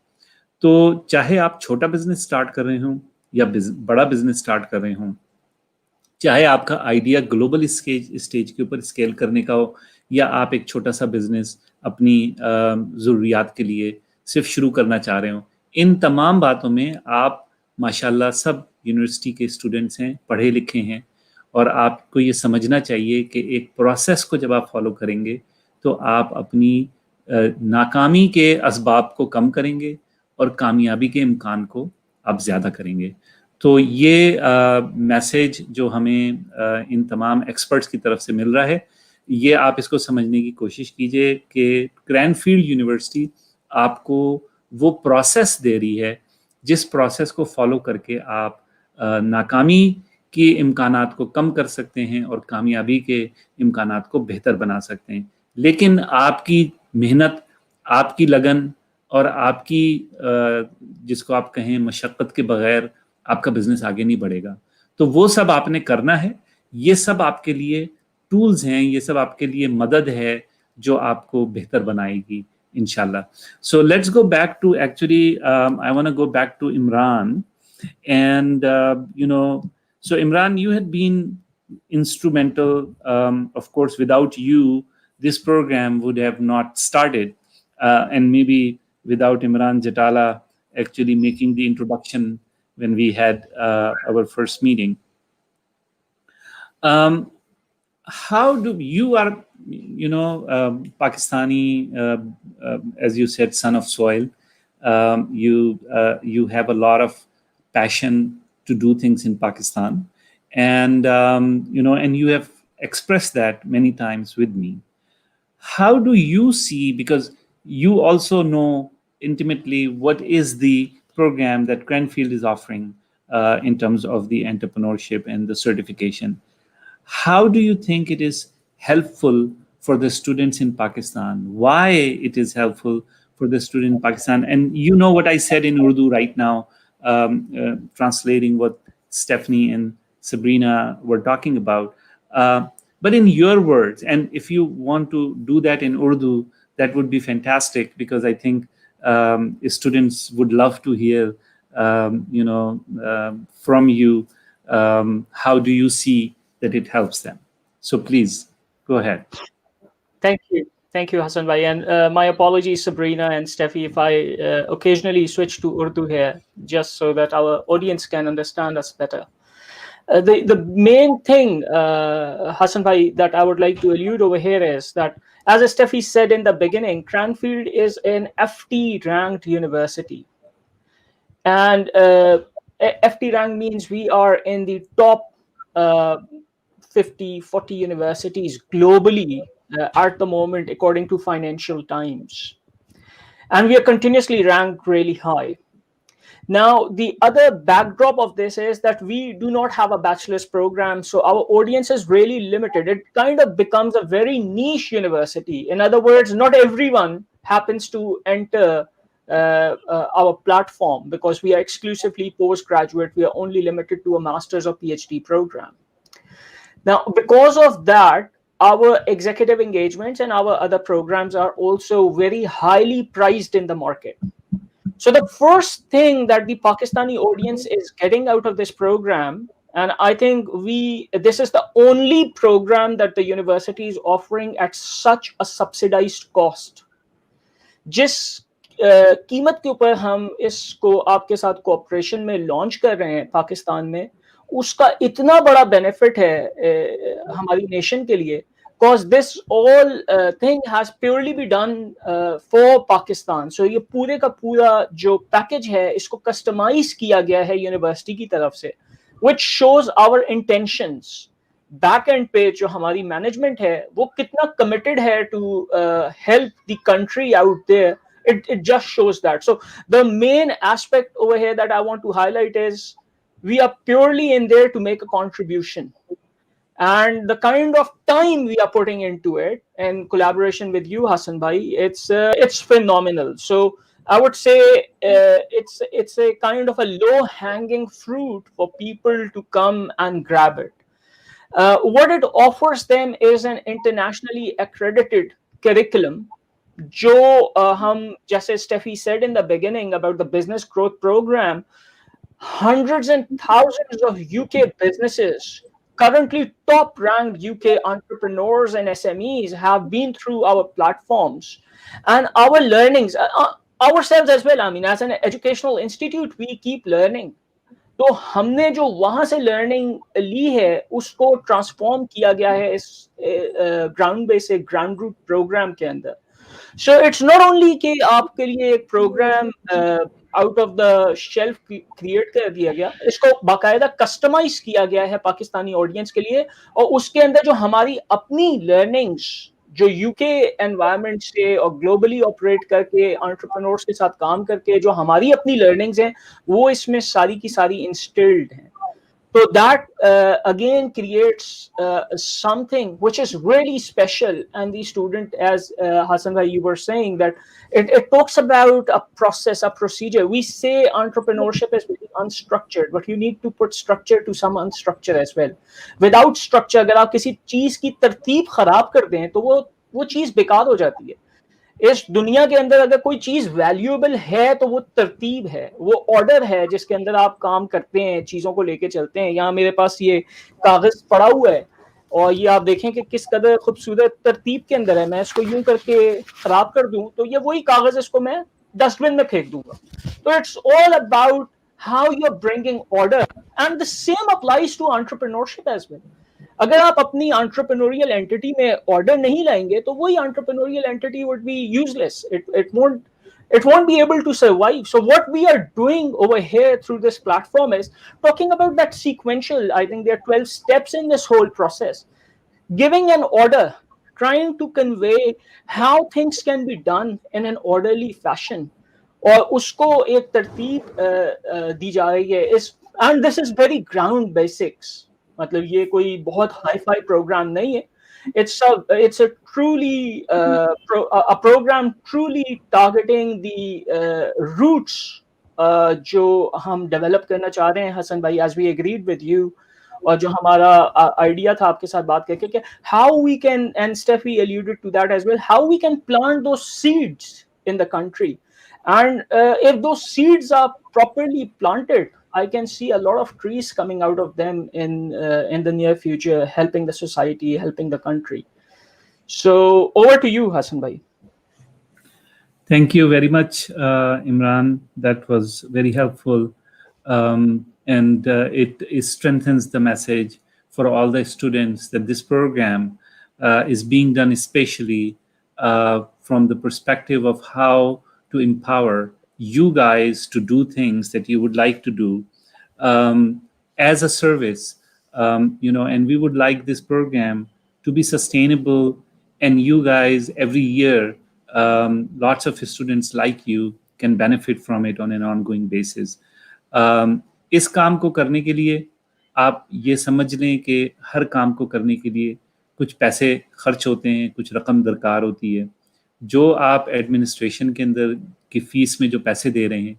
तो चाहे आप छोटा बिजनेस स्टार्ट कर रहे हों या बड़ा बिजनेस स्टार्ट कर रहे हों, चाहे आपका आइडिया ग्लोबल स्टेज के ऊपर स्केल करने का हो या आप एक छोटा सा बिजनेस अपनी ज़रूरियात के लिए सिर्फ शुरू करना चाह रहे हो, इन तमाम बातों में आप माशाल्लाह सब यूनिवर्सिटी के स्टूडेंट्स हैं, पढ़े लिखे हैं, और आपको ये समझना चाहिए कि एक प्रोसेस को जब आप फॉलो करेंगे तो आप अपनी नाकामी के असबाब को कम करेंगे और कामयाबी के इम्कान को आप ज़्यादा करेंगे। तो ये मैसेज जो हमें इन तमाम एक्सपर्ट्स की तरफ से मिल रहा है, ये आप इसको समझने की कोशिश कीजिए कि क्रैनफील्ड यूनिवर्सिटी आपको वो प्रोसेस दे रही है जिस प्रोसेस को फॉलो करके आप नाकामी के इम्कानात को कम कर सकते हैं और कामयाबी के इम्कानात को बेहतर बना सकते हैं। लेकिन आपकी मेहनत, आपकी लगन और आपकी जिसको आप कहें मशक्क़त के बगैर आपका बिजनेस आगे नहीं बढ़ेगा। तो वो सब आपने करना है। ये सब आपके लिए टूल्स हैं, ये सब आपके लिए मदद है जो आपको बेहतर बनाएगी इंशाल्लाह। So let's go back to actually I want to go back to Imran and so Imran, you had been instrumental. Of course, without you this program would have not started, and maybe without Imran Jatala actually making the introduction when we had our first meeting. How do you are Pakistani, as you said, son of soil. You have a lot of passion to do things in Pakistan, and and you have expressed that many times with me. How do you see, because you also know intimately what is the program that Cranfield is offering in terms of the entrepreneurship and the certification, how do you think it is helpful for the students in Pakistan? Why it is helpful for the student in Pakistan? And you know what I said in Urdu right now, translating what Stephanie and Sabrina were talking about. But in your words, and if you want to do that in Urdu, that would be fantastic, because I think students would love to hear, from you, how do you see that it helps them. So please go ahead. Thank you, Hassan Bhai, and my apologies, Sabrina and Steffi, if I occasionally switch to Urdu here, just so that our audience can understand us better. The main thing, Hassan Bhai, that I would like to allude over here is that, as Steffi said in the beginning, Cranfield is an FT ranked university, and FT rank means we are in the top 40 universities globally at the moment, according to Financial Times. And we are continuously ranked really high. Now, the other backdrop of this is that we do not have a bachelor's program, so our audience is really limited. It kind of becomes a very niche university. In other words, not everyone happens to enter our platform, because we are exclusively postgraduate. We are only limited to a master's or PhD program. Now, because of that, our executive engagements and our other programs are also very highly priced in the market. So the first thing that the Pakistani audience is getting out of this program, and I think this is the only program that the university is offering at such a subsidized cost. जिस कीमत के ऊपर हम इसको आपके साथ cooperation में launch कर रहे हैं पाकिस्तान में, उसका इतना बड़ा बेनिफिट है हमारी नेशन के लिए, because this all thing has purely be done for Pakistan. So ये पूरे का पूरा जो पैकेज है इसको कस्टमाइज किया गया है यूनिवर्सिटी की तरफ से, which shows our intentions. Back end पे जो हमारी मैनेजमेंट है वो कितना कमिटेड है to help the country out there. It just shows that. So the main aspect over here that I want to highlight is we are purely in there to make a contribution, and the kind of time we are putting into it in collaboration with you, Hassan Bhai, it's phenomenal. So I would say it's a kind of a low hanging fruit for people to come and grab it. What it offers them is an internationally accredited curriculum. जो हम जैसे Steffi said in the beginning about the business growth program, hundreds and thousands of UK businesses, currently top ranked UK entrepreneurs and SMEs have been through our platforms, and our learnings ourselves as well. I mean, as an educational institute, we keep learning. तो हमने जो वहां से learning ली है उसको transform किया गया है इस ground base ground route program के अंदर. सो इट्स नॉट ओनली कि आपके लिए एक program out of the shelf create कर दिया गया, इसको बाकायदा कस्टमाइज किया गया है पाकिस्तानी ऑडियंस के लिए, और उसके अंदर जो हमारी अपनी लर्निंग्स جو یو کے انوائرمنٹ سے اور گلوبلی آپریٹ کر کے انٹرپرینورس کے ساتھ کام کر کے جو ہماری اپنی لرننگز ہیں وہ اس میں ساری کی ساری انسٹلڈ ہیں. So that again creates something which is really special. And the student, as Hassan bhai, you were saying, that it talks about a process, a procedure. We say entrepreneurship is very unstructured, but you need to put structure to some unstructure as well. Without structure, اگر آپ کسی چیز کی ترتیب خراب کر دیں تو وہ چیز بیکار ہو جاتی ہے. اس دنیا کے اندر اگر کوئی چیز ویلیوبل ہے تو وہ ترتیب ہے, وہ آرڈر ہے جس کے اندر آپ کام کرتے ہیں, چیزوں کو لے کے چلتے ہیں. یہاں میرے پاس یہ کاغذ پڑا ہوا ہے اور یہ آپ دیکھیں کہ کس قدر خوبصورت ترتیب کے اندر ہے. میں اس کو یوں کر کے خراب کر دوں تو یہ وہی کاغذ, اس کو میں ڈسٹ بن میں پھینک دوں گا. تو it's all about how you're bringing order, and the same applies to entrepreneurship as well. اگر آپ اپنی انٹرپرینوریل اینٹی میں آرڈر نہیں لائیں گے تو وہی entrepreneurial anti would be useless. It won't be able to survive. So what we are doing over here through this platform is talking about that sequential, I think there are 12 steps in this whole process, giving an order, trying to convey how things can be done in an orderly fashion, اور اس کو ایک ترتیب دی جا رہی ہے. And this is very ground basics, مطلب یہ کوئی بہت ہائی فائی پروگرام نہیں ہے. It's a truly a program truly targeting the roots جو ہم ڈیولپ کرنا چاہ رہے ہیں حسن بھائی, as we agreed with you, اور جو ہمارا آئیڈیا تھا آپ کے ساتھ بات کر کے کہ how we can, and Steffi alluded to that as well, how we can plant those seeds in the country. And if those seeds are properly planted, I can see a lot of trees coming out of them in the near future, helping the society, helping the country. So over to you, Hassan bhai. Thank you very much, Imran. That was very helpful, and it strengthens the message for all the students that this program is being done especially from the perspective of how to empower you guys to do things that you would like to do as a service, and we would like this program to be sustainable, and you guys every year, lots of students like you can benefit from it on an ongoing basis. اس کام کو کرنے کے لیے آپ یہ سمجھ لیں کہ ہر کام کو کرنے کے لیے کچھ پیسے خرچ ہوتے ہیں, کچھ رقم درکار ہوتی ہے. جو آپ ایڈمنسٹریشن کے اندر کی فیس میں جو پیسے دے رہے ہیں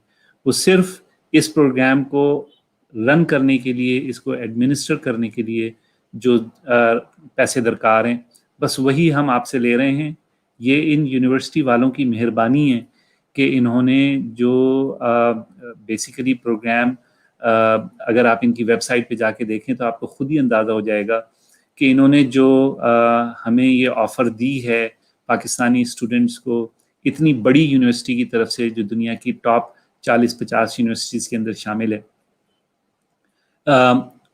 وہ صرف اس پروگرام کو رن کرنے کے لیے, اس کو ایڈمنسٹر کرنے کے لیے جو پیسے درکار ہیں, بس وہی ہم آپ سے لے رہے ہیں. یہ ان یونیورسٹی والوں کی مہربانی ہے کہ انہوں نے جو بیسیکلی پروگرام, اگر آپ ان کی ویب سائٹ پہ جا کے دیکھیں تو آپ کو خود ہی اندازہ ہو جائے گا کہ انہوں نے جو ہمیں یہ آفر دی ہے پاکستانی اسٹوڈنٹس کو اتنی بڑی یونیورسٹی کی طرف سے جو دنیا کی ٹاپ 40-50 یونیورسٹیز کے اندر شامل ہے,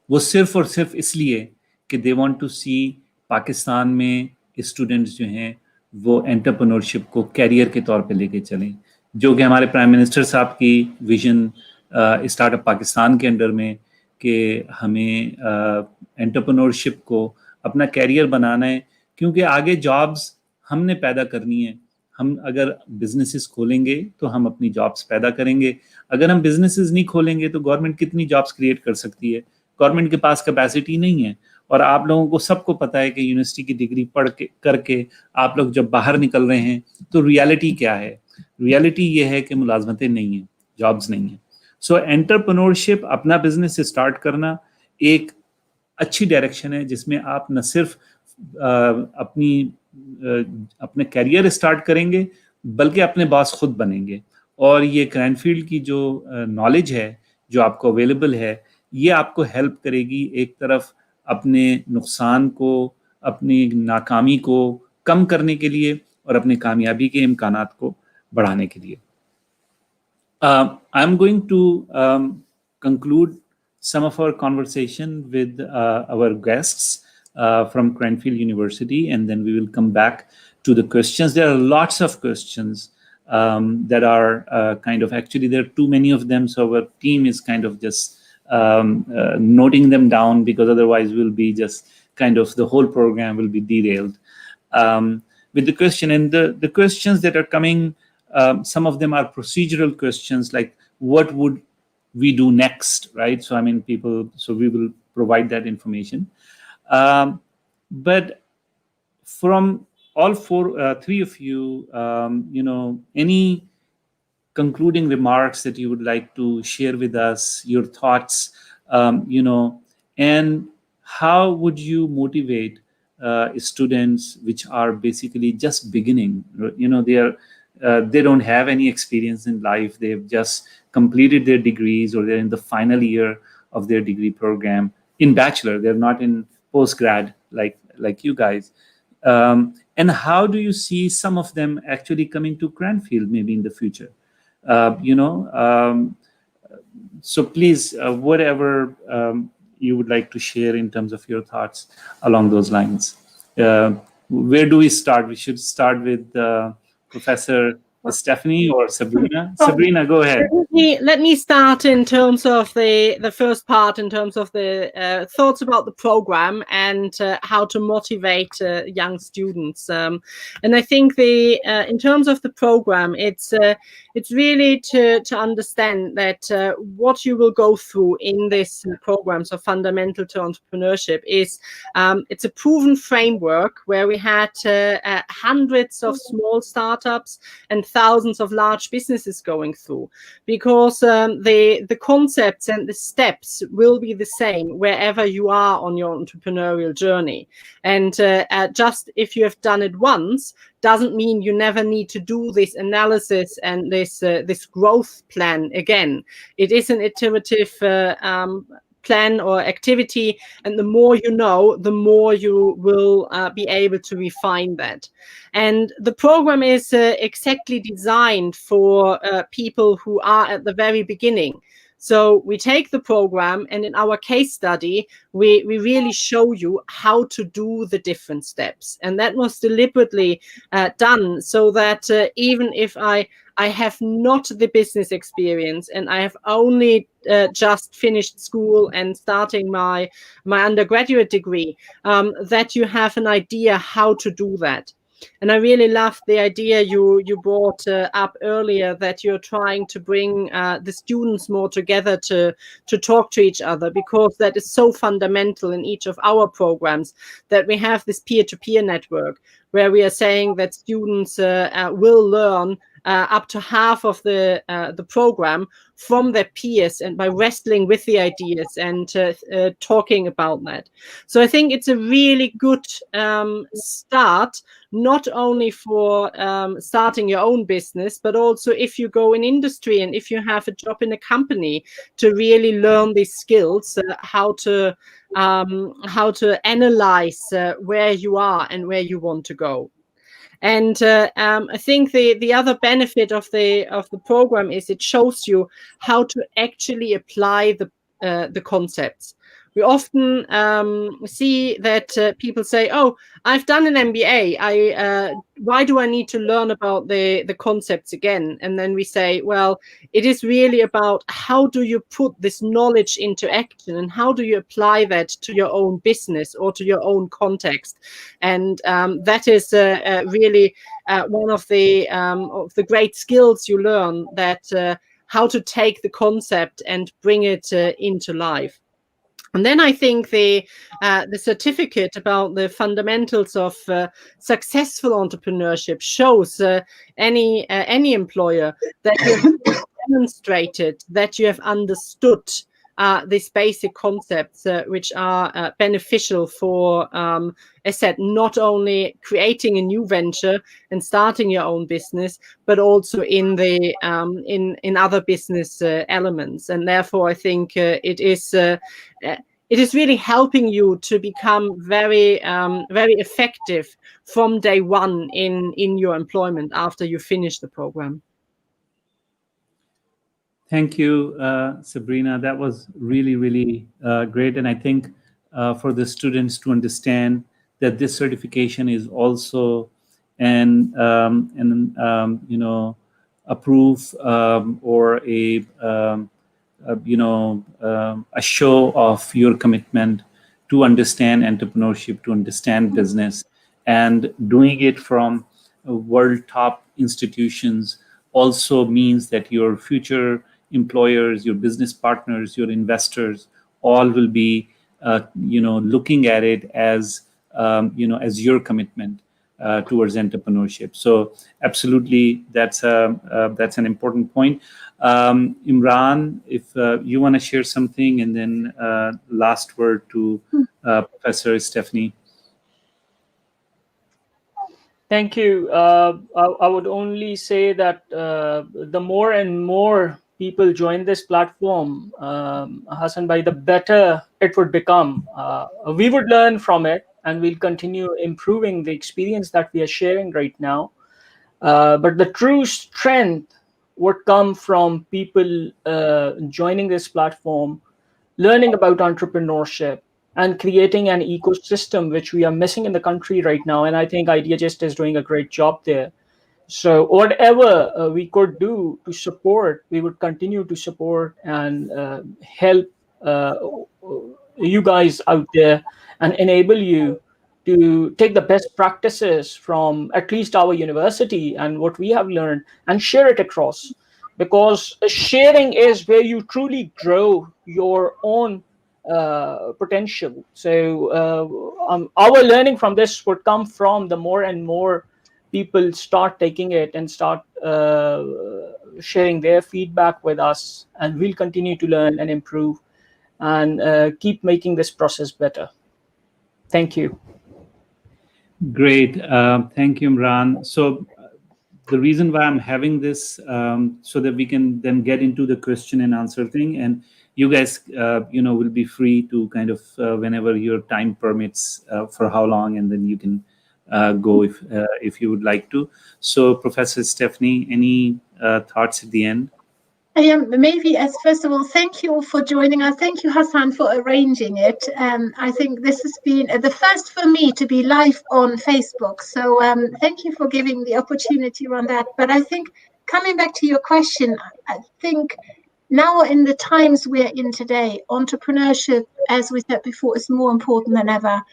وہ صرف اور صرف اس لیے کہ دے وانٹ ٹو سی پاکستان میں اسٹوڈنٹس جو ہیں وہ انٹرپرینورشپ کو کیریئر کے طور پہ لے کے چلیں, جو کہ ہمارے پرائم منسٹر صاحب کی ویژن اسٹارٹ اپ پاکستان کے انڈر میں کہ ہمیں انٹرپرینورشپ کو اپنا کیریئر بنانا ہے, کیونکہ آگے جابز ہم نے پیدا کرنی ہے. ہم اگر بزنسز کھولیں گے تو ہم اپنی جابس پیدا کریں گے. اگر ہم بزنسز نہیں کھولیں گے تو گورنمنٹ کتنی جابس کریٹ کر سکتی ہے؟ گورنمنٹ کے پاس کیپیسٹی نہیں ہے. اور آپ لوگوں کو سب کو پتہ ہے کہ یونیورسٹی کی ڈگری پڑھ کے کر کے آپ لوگ جب باہر نکل رہے ہیں تو ریالٹی کیا ہے؟ ریالٹی یہ ہے کہ ملازمتیں نہیں ہیں, جابس نہیں ہیں. سو انٹرپرینورشپ, اپنا بزنس اسٹارٹ کرنا ایک اچھی ڈائریکشن ہے جس میں آپ نہ صرف اپنے کیریئر اسٹارٹ کریں گے بلکہ اپنے باس خود بنیں گے. اور یہ کرینفیلڈ کی جو نالج ہے جو آپ کو اویلیبل ہے, یہ آپ کو ہیلپ کرے گی ایک طرف اپنے نقصان کو, اپنی ناکامی کو کم کرنے کے لیے اور اپنے کامیابی کے امکانات کو بڑھانے کے لیے. I'm going to conclude some of our conversation with our guests from Cranfield University, and then we will come back to the questions. There are lots of questions that are kind of, actually there are too many of them, so our team is kind of just noting them down, because otherwise we'll be just kind of, the whole program will be derailed. with the question. And the questions that are coming, some of them are procedural questions, like what would we do next, right? So I mean, so we will provide that information. But from all three of you, any concluding remarks that you would like to share with us, your thoughts, and how would you motivate students which are basically just beginning? They don't have any experience in life. They've just completed their degrees, or they're in the final year of their degree program in bachelor. They're not in postgrad like you guys. And how do you see some of them actually coming to Cranfield maybe in the future? So please, whatever you would like to share in terms of your thoughts along those lines. Where do we start? We should start with Professor Stephanie or Sabrina. Sabrina, go ahead. Let me start in terms of the first part, in terms of the thoughts about the program and how to motivate young students. And I think in terms of the program, it's really to understand that what you will go through in this program, so Fundamental to Entrepreneurship, is it's a proven framework where we had hundreds of small startups and thousands of large businesses going through, because the concepts and the steps will be the same wherever you are on your entrepreneurial journey. And just if you have done it once doesn't mean you never need to do this analysis and this growth plan again. It is an iterative plan or activity, and the more you know, the more you will be able to refine that. And the program is exactly designed for people who are at the very beginning. So we take the program, and in our case study, we really show you how to do the different steps. And that was deliberately done so that even if I have not the business experience and I have only just finished school and starting my undergraduate degree, that you have an idea how to do that. And I really loved the idea you brought up earlier, that you're trying to bring the students more together to talk to each other, because that is so fundamental in each of our programs, that we have this peer-to-peer network where we are saying that students will learn up to half of the program from their peers, and by wrestling with the ideas and talking about that. So I think it's a really good start, not only for starting your own business, but also if you go in industry and if you have a job in a company, to really learn these skills, how to analyze where you are and where you want to go. And I think the other benefit of the program is it shows you how to actually apply the concepts. We often see that people say, "Oh, I've done an MBA. Why do I need to learn about the concepts again?" And then we say, "Well, it is really about how do you put this knowledge into action, and how do you apply that to your own business or to your own context." And that is really one of the great skills you learn, that how to take the concept and bring it into life. And then I think the certificate about the fundamentals of successful entrepreneurship shows any employer that you have demonstrated that you have understood these basic concepts, which are beneficial for, as I said, not only creating a new venture and starting your own business, but also in the in other business elements. And therefore, I think it is really helping you to become very effective from day one in your employment after you finish the program. Thank you, Sabrina. That was really, really great. And I think for the students to understand that this certification is also a proof or a show of your commitment to understand entrepreneurship, to understand business, and doing it from world top institutions also means that your future employers, your business partners, your investors, all will be, looking at it as, as your commitment towards entrepreneurship. So absolutely, that's an important point. Imran, if you want to share something, and then last word to Professor Stephanie. Thank you. I would only say that the more and more people join this platform, Hassan Bhai, the better it would become. We would learn from it, and we'll continue improving the experience that we are sharing right now. But the true strength would come from people joining this platform, learning about entrepreneurship, and creating an ecosystem which we are missing in the country right now. And I think IdeaGist is doing a great job there. So whatever we could do to support, we would continue to support and help you guys out there and enable you to take the best practices from at least our university and what we have learned and share it across. Because sharing is where you truly grow your own potential. So our learning from this would come from the more and more people start taking it and start sharing their feedback with us, and we'll continue to learn and improve and keep making this process better. Thank you. Great. Thank you, Imran. So the reason why I'm having this, so that we can then get into the question and answer thing, and you guys, will be free to kind of whenever your time permits, for how long, and then you can go if you would like to. So, Professor Stephanie, any thoughts at the end? Maybe as first of all, thank you all for joining us. Thank you, Hassan, for arranging it. I think this has been the first for me to be live on Facebook. So thank you for giving the opportunity around that. But I think coming back to your question, I think now in the times we're in today, entrepreneurship, as we said before, is more important than ever.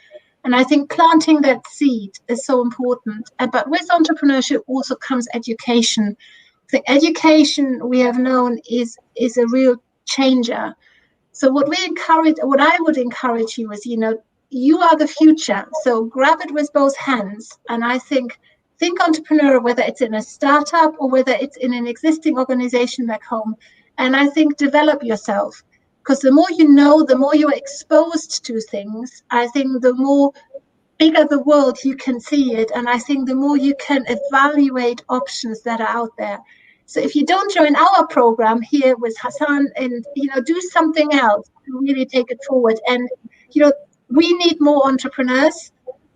And I think planting that seed is so important. But with entrepreneurship also comes education. The education we have known is a real changer. So what I would encourage you is, you are the future. So grab it with both hands. And I think entrepreneur, whether it's in a startup or whether it's in an existing organization back home. And I think develop yourself, because the more you know, the more you're exposed to things, I think the more bigger the world you can see it, and I think the more you can evaluate options that are out there. So if you don't join our program here with Hassan, and do something else to really take it forward. And we need more entrepreneurs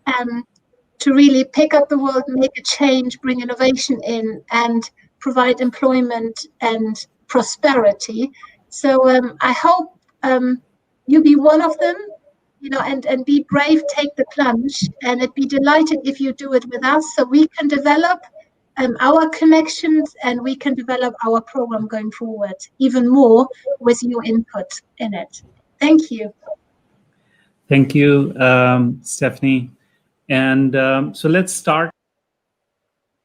to really pick up the world, make a change, bring innovation in, and provide employment and prosperity. So I hope you be one of them. And be brave, take the plunge, and I'd be delighted if you do it with us, so we can develop our connections and we can develop our program going forward even more with your input in it. Thank you. Thank you, Stephanie. And so let's start.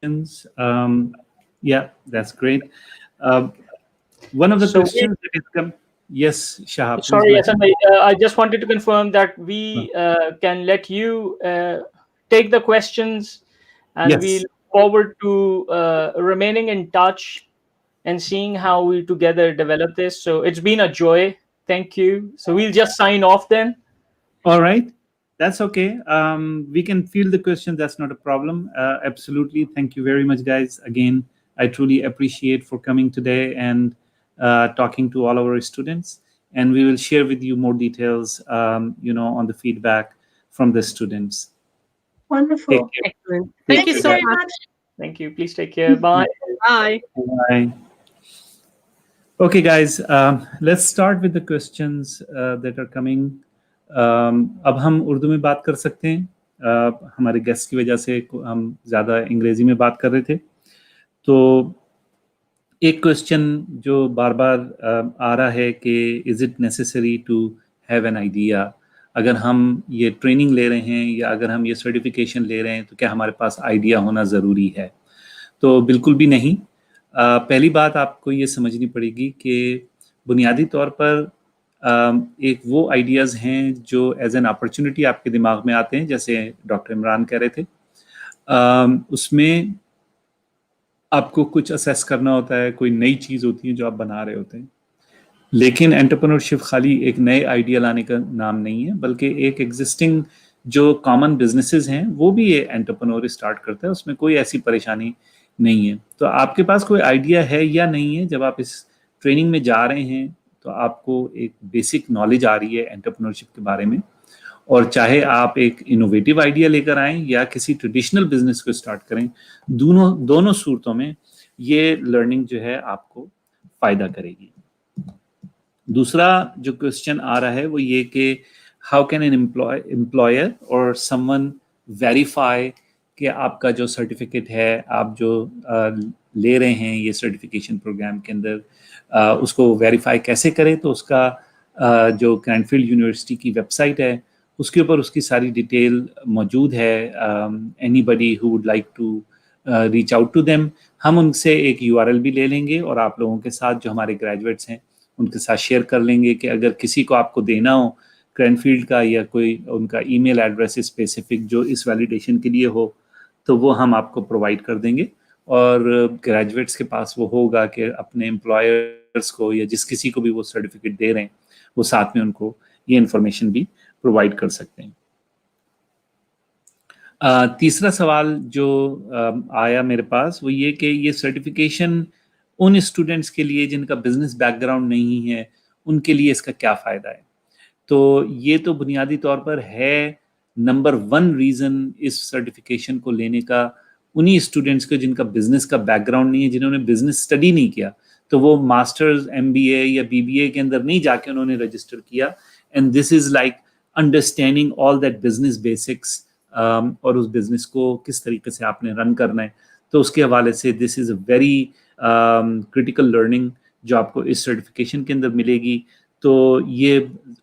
Yeah, that's great. One of the questions that has come. Yes, Shahab. Sorry, Hassan, I just wanted to confirm that we can let you take the questions, and yes, we look forward to remaining in touch and seeing how we together develop this. So it's been a joy. Thank you. So we'll just sign off then. All right. That's okay. We can field the question. That's not a problem. Absolutely. Thank you very much, guys. Again, I truly appreciate for coming today and talking to all our students. And we will share with you more details, on the feedback from the students. Wonderful. Excellent. Thank you so very much. Thank you. Please take care. Bye. Bye. Bye. Okay, guys. Let's start with the questions that are coming. अब हम उर्दू में बात कर सकते हैं, हमारे guest की वजह से हम ज़्यादा अंग्रेजी में बात कर रहे थे। तो एक क्वेश्चन जो बार बार आ रहा है कि is it necessary to have an idea اگر ہم یہ ٹریننگ لے رہے ہیں یا اگر ہم یہ سرٹیفکیشن لے رہے ہیں تو کیا ہمارے پاس آئیڈیا ہونا ضروری ہے؟ تو بالکل بھی نہیں. پہلی بات آپ کو یہ سمجھنی پڑے گی کہ بنیادی طور پر ایک وہ آئیڈیاز ہیں جو ایز این اپرچونٹی آپ کے دماغ میں آتے ہیں، جیسے ڈاکٹر عمران کہہ رہے تھے. اس میں آپ کو کچھ اسیس کرنا ہوتا ہے، کوئی نئی چیز ہوتی ہے جو آپ بنا رہے ہوتے ہیں. لیکن انٹرپرینورشپ خالی ایک نئے آئیڈیا لانے کا نام نہیں ہے، بلکہ ایک ایگزسٹنگ جو کامن بزنسز ہیں وہ بھی یہ انٹرپرینور اسٹارٹ کرتا ہے. اس میں کوئی ایسی پریشانی نہیں ہے. تو آپ کے پاس کوئی آئیڈیا ہے یا نہیں ہے، جب آپ اس ٹریننگ میں جا رہے ہیں تو آپ کو ایک بیسک نالج آ رہی ہے انٹرپرینورشپ کے بارے میں. اور چاہے آپ ایک انوویٹیو آئیڈیا لے کر آئیں یا کسی ٹریڈیشنل بزنس کو اسٹارٹ کریں، دونوں صورتوں میں یہ لرننگ جو ہے آپ کو فائدہ کرے گی. دوسرا جو کوشچن آ رہا ہے وہ یہ کہ ہاؤ کین این امپلائر اور سم ون ویریفائی کہ آپ کا جو سرٹیفکیٹ ہے، آپ جو لے رہے ہیں یہ سرٹیفکیشن پروگرام کے اندر، اس کو ویریفائی کیسے کریں؟ تو اس کا جو کرینفیلڈ یونیورسٹی کی ویب سائٹ ہے اس کے اوپر اس کی ساری ڈیٹیل موجود ہے. Anybody who would like to reach out to them, ہم ان سے ایک URL بھی لے لیں گے اور آپ لوگوں کے ساتھ جو ہمارے گریجویٹس ہیں ان کے ساتھ شیئر کر لیں گے کہ اگر کسی کو آپ کو دینا ہو کرینفیلڈ کا یا کوئی ان کا ای میل ایڈریس اسپیسیفک جو اس ویلیڈیشن کے لیے ہو تو وہ ہم آپ کو پرووائڈ کر دیں گے. اور گریجویٹس کے پاس وہ ہوگا کہ اپنے امپلائرس کو یا جس کسی کو بھی وہ سرٹیفکیٹ دے رہے ہیں وہ ساتھ میں ان کو یہ انفارمیشن بھی پرووائڈ کر سکتے ہیں. تیسرا سوال جو آیا میرے پاس وہ یہ کہ یہ سرٹیفکیشن ان اسٹوڈنٹس کے لیے جن کا بزنس بیک گراؤنڈ نہیں ہے ان کے لیے اس کا کیا فائدہ ہے؟ تو یہ تو بنیادی طور پر ہے نمبر 1 ریزن اس سرٹیفکیشن کو لینے کا انہی اسٹوڈنٹس کو جن کا بزنس کا بیک گراؤنڈ نہیں ہے، جنہوں نے بزنس اسٹڈی نہیں کیا. تو وہ ماسٹرز MBA یا BBA کے اندر نہیں جا کے انہوں نے رجسٹر کیا. And this is like understanding all that business basics, اور اس بزنس کو کس طریقے سے آپ نے رن کرنا ہے. تو اس کے حوالے سے دس از اے ویری کریٹیکل لرننگ جو آپ کو اس سرٹیفکیشن کے اندر ملے گی. تو یہ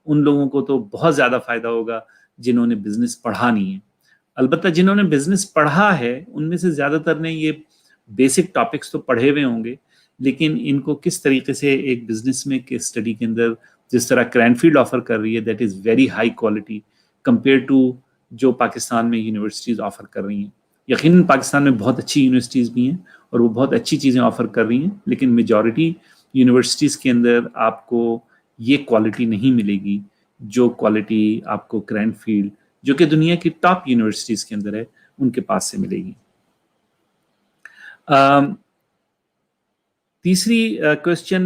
ان لوگوں کو تو بہت زیادہ فائدہ ہوگا جنہوں نے بزنس پڑھا نہیں ہے. البتہ جنہوں نے بزنس پڑھا ہے ان میں سے زیادہ تر نے یہ بیسک ٹاپکس تو پڑھے ہوئے ہوں گے، لیکن ان کو کس طریقے سے ایک بزنس میں کیس اسٹڈی کے اندر جس طرح کرینفیلڈ آفر کر رہی ہے that is very high quality compare to جو پاکستان میں یونیورسٹیز آفر کر رہی ہیں. یقیناً پاکستان میں بہت اچھی یونیورسٹیز بھی ہیں اور وہ بہت اچھی چیزیں آفر کر رہی ہیں، لیکن میجورٹی یونیورسٹیز کے اندر آپ کو یہ کوالٹی نہیں ملے گی جو کوالٹی آپ کو کرینفیلڈ جو کہ دنیا کی ٹاپ یونیورسٹیز کے اندر ہے ان کے پاس سے ملے گی. تیسری کوشچن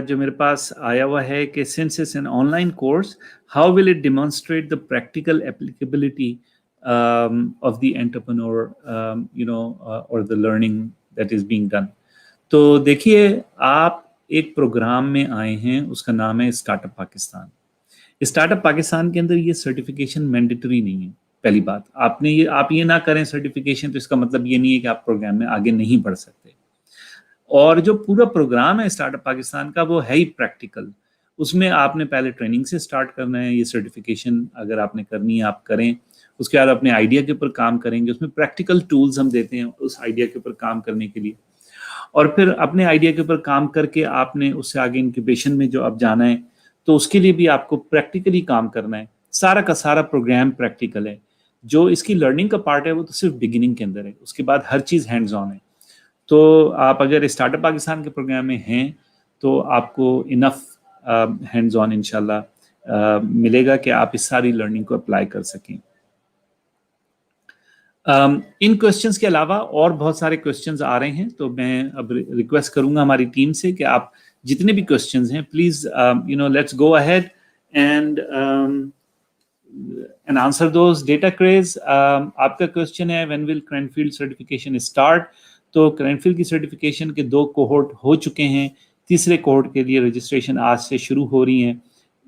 جو میرے پاس آیا ہوا ہے کہ since it's an online course, how will it demonstrate the practical applicability of the entrepreneur, or the learning that is being done. تو دیکھیے آپ ایک پروگرام میں آئے ہیں، اس کا نام ہے start up Pakistan. Start up Pakistan کے اندر یہ سرٹیفکیشن مینڈیٹری نہیں ہے. پہلی بات آپ یہ نہ کریں سرٹیفکیشن تو اس کا مطلب یہ نہیں ہے کہ آپ پروگرام میں آگے نہیں بڑھ سکتے. اور جو پورا پروگرام ہے اسٹارٹ اپ پاکستان کا وہ ہے ہی پریکٹیکل. اس میں آپ نے پہلے ٹریننگ سے اسٹارٹ کرنا ہے. یہ سرٹیفکیشن اگر آپ نے کرنی ہے آپ کریں، اس کے بعد اپنے آئیڈیا کے اوپر کام کریں گے. اس میں پریکٹیکل ٹولز ہم دیتے ہیں اس آئیڈیا کے اوپر کام کرنے کے لیے، اور پھر اپنے آئیڈیا کے اوپر کام کر کے آپ نے اس سے آگے انکیوبیشن میں جو اب جانا ہے تو اس کے لیے بھی آپ کو پریکٹیکلی کام کرنا ہے. سارا کا سارا پروگرام پریکٹیکل ہے. جو اس کی لرننگ کا پارٹ ہے وہ تو صرف بگننگ کے اندر ہے، اس کے بعد ہر چیز ہینڈز آن ہے. تو آپ اگر اسٹارٹ اپ پاکستان کے پروگرام میں ہیں تو آپ کو انف ہینڈز آن انشاءاللہ ملے گا کہ آپ اس ساری لرننگ کو اپلائی کر سکیں. ان کوشچنس کے علاوہ اور بہت سارے کوشچنز آ رہے ہیں، تو میں اب ریکویسٹ کروں گا ہماری ٹیم سے کہ آپ جتنے بھی کوشچنز ہیں please let's go ahead and answer those. Data craze آپ کا کوشچن ہے وین ول کرینفیلڈ سرٹیفکیشن اسٹارٹ. تو کرینفیلڈ کی سرٹیفکیشن کے 2 کوہورٹ ہو چکے ہیں، تیسرے کوہورٹ کے لیے رجسٹریشن آج سے شروع ہو رہی ہیں.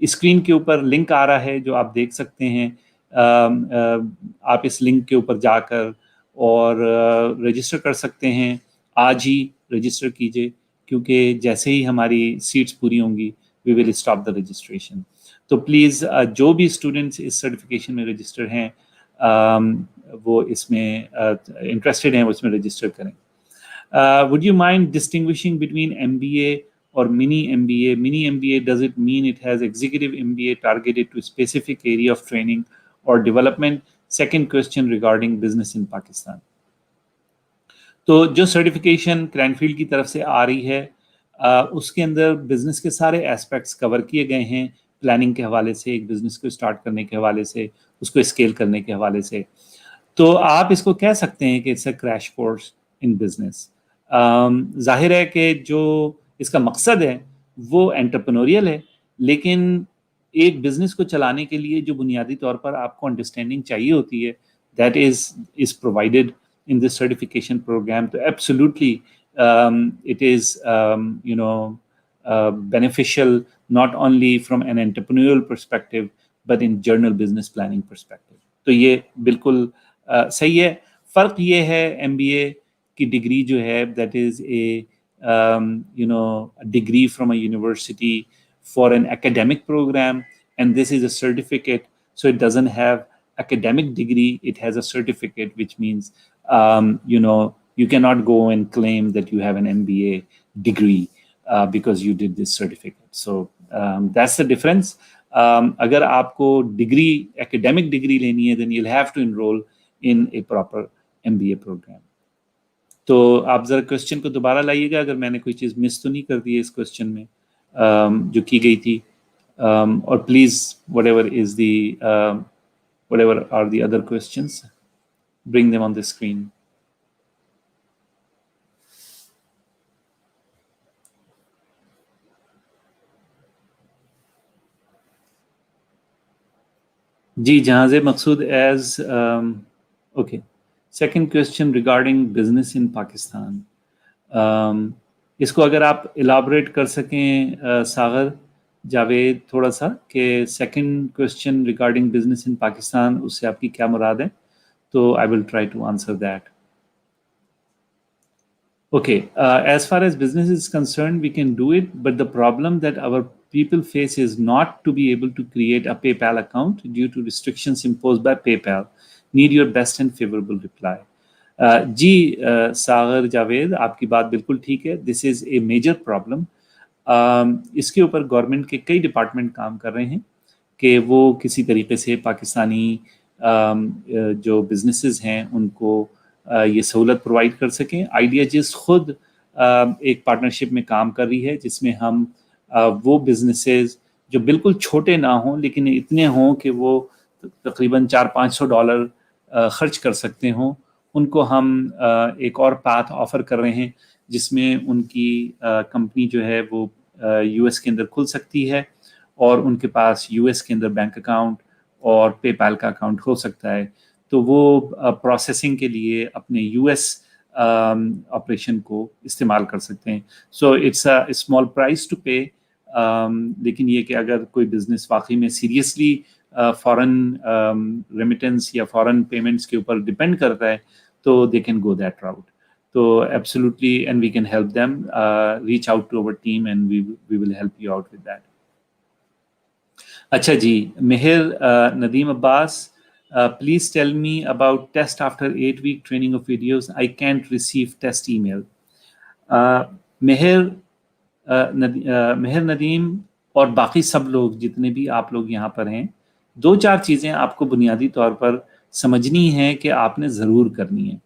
اسکرین کے اوپر لنک آ رہا ہے جو آپ دیکھ سکتے ہیں. آپ اس لنک کے اوپر جا کر اور رجسٹر کر سکتے ہیں. آج ہی رجسٹر کیجئے کیونکہ جیسے ہی ہماری سیٹس پوری ہوں گی وی ول اسٹاپ دا رجسٹریشن. تو پلیز جو بھی اسٹوڈنٹس اس سرٹیفکیشن میں رجسٹرڈ ہیں وہ اس میں انٹرسٹڈ ہیں وہ اس میں رجسٹر کریں. Would you mind distinguishing between MBA or mini MBA? Mini MBA, does it mean it has executive MBA targeted to a specific area of training or development? Second question regarding business in Pakistan. تو جو certification کرینفیلڈ کی طرف سے آ رہی ہے اس کے اندر business کے سارے ایسپیکٹس کور کیے گئے ہیں, پلاننگ کے حوالے سے, ایک بزنس کو اسٹارٹ کرنے کے حوالے سے, اس کو اسکیل کرنے کے حوالے سے. تو آپ اس کو کہہ سکتے ہیں کہ it's a crash course in business. ظاہر ہے کہ جو اس کا مقصد ہے وہ انٹرپرینوریل ہے, لیکن ایک بزنس کو چلانے کے لیے جو بنیادی طور پر آپ کو انڈرسٹینڈنگ چاہیے ہوتی ہے, that is provided in this certification program. So absolutely it is beneficial not only from an entrepreneurial perspective but in journal business planning perspective. تو یہ بالکل صحیح ہے. فرق یہ ہے MBA کی ڈگری جو ہے that is a degree from a university for an academic program, and this is a certificate, so it doesn't have academic degree, it has a certificate, which means you cannot go and claim that you have an MBA degree because you did this certificate. So that's the difference. اگر آپ کو degree academic degree لینی ہے then you'll have to enroll in a proper MBA program. تو آپ ذرا question کو دوبارہ لائیے گا اگر میں نے کوئی چیز مس تو نہیں کر دی ہے اس کوشچن میں جو کی گئی تھی, اور please whatever are the other questions, bring them on the screen. جی جہاز Maqsood is okay. Second question regarding business in Pakistan. اس کو اگر آپ الیبوریٹ کر سکیں ساغر جاوید تھوڑا سا کہ second question regarding business in Pakistan, اس سے آپ کی کیا مراد ہے, تو I will try to answer that. Okay, as far as business is concerned, we can do it, but the problem that our people face is not to be able to create a PayPal account due to restrictions imposed by PayPal. Need your best and favorable reply. جی ساغر جاوید, آپ کی بات بالکل ٹھیک ہے. This is a major problem. اس کے اوپر government کے کئی ڈپارٹمنٹ کام کر رہے ہیں کہ وہ کسی طریقے سے پاکستانی جو بزنسز ہیں ان کو یہ سہولت پرووائڈ کر سکیں. آئیڈیا جس خود ایک پارٹنرشپ میں کام کر رہی ہے جس میں ہم وہ بزنسز جو بالکل چھوٹے نہ ہوں لیکن اتنے ہوں کہ وہ تقریباً $400-500 خرچ کر سکتے ہوں, ان کو ہم ایک اور پاتھ آفر کر رہے ہیں جس میں ان کی کمپنی جو ہے وہ US کے اندر کھل سکتی ہے اور ان کے پاس US کے اندر بینک اکاؤنٹ اور پے پال کا اکاؤنٹ ہو سکتا ہے. تو وہ پروسیسنگ کے لیے اپنے US آپریشن کو استعمال کر سکتے ہیں. So it's a small price to pay, لیکن یہ کہ اگر کوئی بزنس واقعی میں سیریسلی فارن ریمیٹنس یا فارن پیمنٹس کے اوپر ڈپینڈ کرتا ہے تو they can go that route. تو absolutely and we can help them, reach out to our team and we will help you out with that. اچھا جی, مہر ندیم عباس, please tell me about test after 8-week training of videos. I can't receive test email. مہر ندیم اور باقی سب لوگ جتنے بھی آپ لوگ یہاں پر ہیں, 2-4 چیزیں آپ کو بنیادی طور پر سمجھنی ہیں کہ آپ نے ضرور کرنی ہے.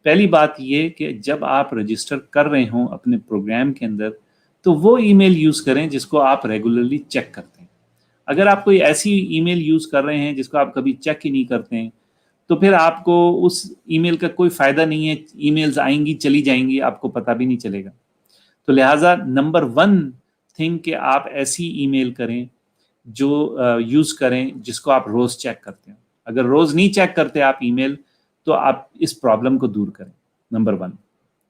پہلی بات یہ کہ جب آپ رجسٹر کر رہے ہوں اپنے پروگرام کے اندر تو وہ ای میل یوز کریں جس کو آپ ریگولرلی چیک کرتے ہیں. اگر آپ کوئی ایسی ای میل یوز کر رہے ہیں جس کو آپ کبھی چیک ہی نہیں کرتے ہیں تو پھر آپ کو اس ای میل کا کوئی فائدہ نہیں ہے. ای میلز آئیں گی چلی جائیں گی, آپ کو پتہ بھی نہیں چلے گا. تو لہٰذا نمبر 1 تھنگ کہ آپ ایسی ای میل کریں جو یوز کریں جس کو آپ روز چیک کرتے ہیں. اگر روز نہیں چیک کرتے آپ ای میل تو آپ اس پرابلم کو دور کریں, نمبر 1.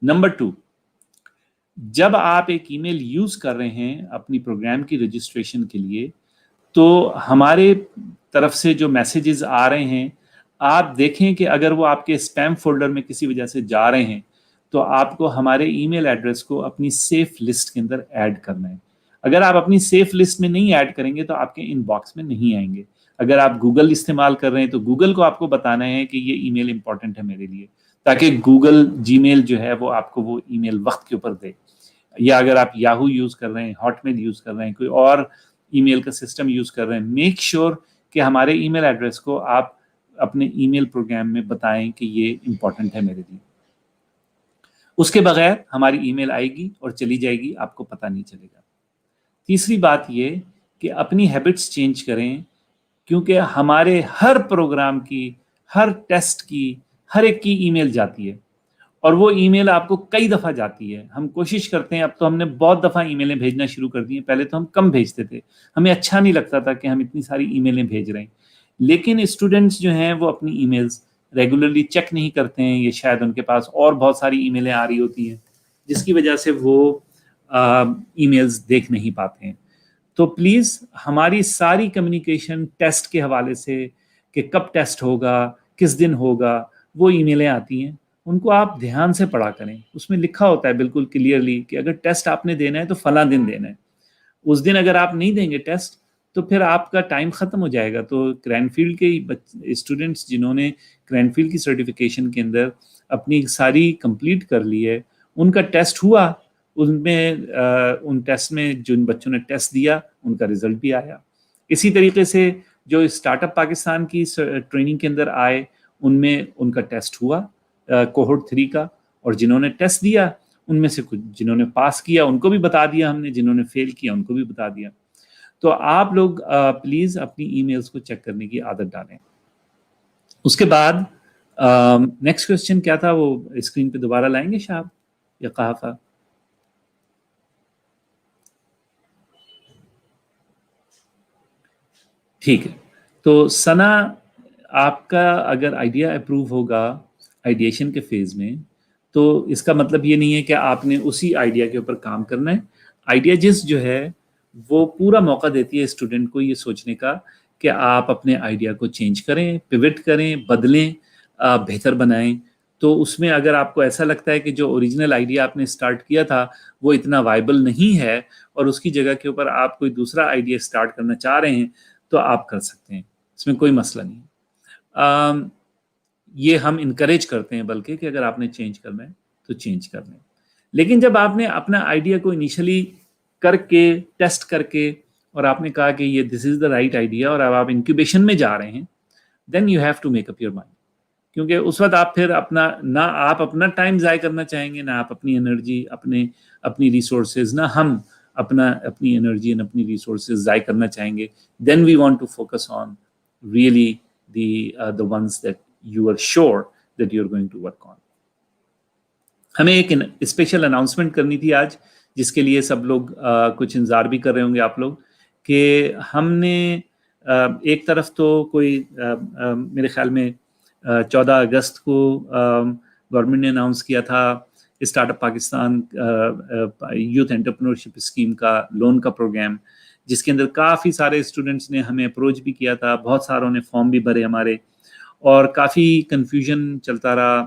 نمبر 2, جب آپ ایک ای میل یوز کر رہے ہیں اپنی پروگرام کی رجسٹریشن کے لیے تو ہمارے طرف سے جو میسیجز آ رہے ہیں آپ دیکھیں کہ اگر وہ آپ کے اسپیم فولڈر میں کسی وجہ سے جا رہے ہیں تو آپ کو ہمارے ای میل ایڈریس کو اپنی سیف لسٹ کے اندر ایڈ کرنا ہے. اگر آپ اپنی سیف لسٹ میں نہیں ایڈ کریں گے تو آپ کے ان باکس میں نہیں آئیں گے. اگر آپ گوگل استعمال کر رہے ہیں تو گوگل کو آپ کو بتانا ہے کہ یہ ای میل امپورٹنٹ ہے میرے لیے, تاکہ گوگل جی میل جو ہے وہ آپ کو وہ ای میل وقت کے اوپر دے. یا اگر آپ یاہو یوز کر رہے ہیں, ہاٹ میل یوز کر رہے ہیں, کوئی اور ای میل کا سسٹم یوز کر رہے ہیں, میک شیور کہ ہمارے ای میل ایڈریس کو آپ اپنے ای میل پروگرام میں بتائیں کہ یہ امپورٹنٹ ہے میرے لیے. اس کے بغیر ہماری ای میل آئے گی اور چلی جائے گی, آپ کو پتہ نہیں چلے گا. تیسری بات یہ کہ اپنی ہیبٹس چینج کریں, کیونکہ ہمارے ہر پروگرام کی, ہر ٹیسٹ کی, ہر ایک کی ای میل جاتی ہے, اور وہ ای میل آپ کو کئی دفعہ جاتی ہے. ہم کوشش کرتے ہیں, اب تو ہم نے بہت دفعہ ای میلیں بھیجنا شروع کر دی ہیں, پہلے تو ہم کم بھیجتے تھے, ہمیں اچھا نہیں لگتا تھا کہ ہم اتنی ساری ای میلیں بھیج رہے ہیں. لیکن اسٹوڈنٹس جو ہیں وہ اپنی ای میلز ریگولرلی چیک نہیں کرتے ہیں, یہ شاید ان کے پاس اور بہت ساری ای میلیں آ رہی ہوتی ہیں جس کی وجہ سے وہ ای میلز دیکھ نہیں پاتے ہیں. تو پلیز ہماری ساری کمیونیکیشن ٹیسٹ کے حوالے سے, کہ کب ٹیسٹ ہوگا, کس دن ہوگا, وہ ای میلیں آتی ہیں, ان کو آپ دھیان سے پڑھا کریں. اس میں لکھا ہوتا ہے بالکل کلیئرلی کہ اگر ٹیسٹ آپ نے دینا ہے تو فلاں دن دینا ہے. اس دن اگر آپ نہیں دیں گے ٹیسٹ تو پھر آپ کا ٹائم ختم ہو جائے گا. تو کرینفیلڈ کے اسٹوڈنٹس جنہوں نے کرینفیلڈ کی سرٹیفکیشن کے اندر اپنی ساری کمپلیٹ کر لی ہے, ان کا ٹیسٹ ہوا, ان ٹیسٹ میں جن بچوں نے ٹیسٹ دیا ان کا رزلٹ بھی آیا. اسی طریقے سے جو اسٹارٹ اپ پاکستان کی ٹریننگ کے اندر آئے, ان میں ان کا ٹیسٹ ہوا کوہورٹ 3 کا, اور جنہوں نے ٹیسٹ دیا ان میں سے کچھ جنہوں نے پاس کیا ان کو بھی بتا دیا ہم نے, جنہوں نے فیل کیا ان کو بھی بتا دیا. تو آپ لوگ پلیز اپنی ای میلز کو چیک کرنے کی عادت ڈالیں. اس کے بعد نیکسٹ کوشچن کیا تھا, وہ اسکرین پہ دوبارہ لائیں گے شاہب یا قحافہ؟ ٹھیک ہے. تو ثنا, آپ کا اگر آئیڈیا اپروو ہوگا آئیڈیشن کے فیز میں, تو اس کا مطلب یہ نہیں ہے کہ آپ نے اسی آئیڈیا کے اوپر کام کرنا ہے. آئیڈیا جس جو ہے وہ پورا موقع دیتی ہے اسٹوڈنٹ کو یہ سوچنے کا کہ آپ اپنے آئیڈیا کو چینج کریں, پیوٹ کریں, بدلیں, بہتر بنائیں. تو اس میں اگر آپ کو ایسا لگتا ہے کہ جو اوریجنل آئیڈیا آپ نے اسٹارٹ کیا تھا وہ اتنا وائبل نہیں ہے, اور اس کی جگہ کے اوپر آپ کوئی دوسرا آئیڈیا اسٹارٹ کرنا چاہ رہے ہیں, تو آپ کر سکتے ہیں, اس میں کوئی مسئلہ نہیں. یہ ہم انکریج کرتے ہیں بلکہ کہ اگر آپ نے چینج کرنا ہے تو چینج کر لیں. لیکن جب آپ نے اپنا آئیڈیا کو انیشلی کر کے ٹیسٹ کر کے اور آپ نے کہا کہ یہ دس از دا رائٹ آئیڈیا, اور اب آپ انکیوبیشن میں جا رہے ہیں, then you have to make up your mind. کیونکہ اس وقت آپ پھر نہ آپ اپنا ٹائم ضائع کرنا چاہیں گے, نہ آپ اپنی انرجی, اپنی ریسورسز, نہ ہم اپنی انرجی اور اپنی ریسورسز ضائع کرنا چاہیں گے. Then we want to focus on really the ones that you are sure that you're going to work on. ہمیں ایک اسپیشل اناؤنسمنٹ کرنی تھی آج, جس کے لیے سب لوگ کچھ انتظار بھی کر رہے ہوں گے آپ لوگ, کہ ہم نے ایک طرف تو کوئی میرے خیال میں 14 اگست کو گورنمنٹ نے اناؤنس کیا تھا start up Pakistan youth entrepreneurship scheme کا لون کا پروگرام, جس کے اندر کافی سارے اسٹوڈنٹس نے ہمیں اپروچ بھی کیا تھا, بہت ساروں نے فارم بھی بھرے ہمارے, اور کافی کنفیوژن چلتا رہا.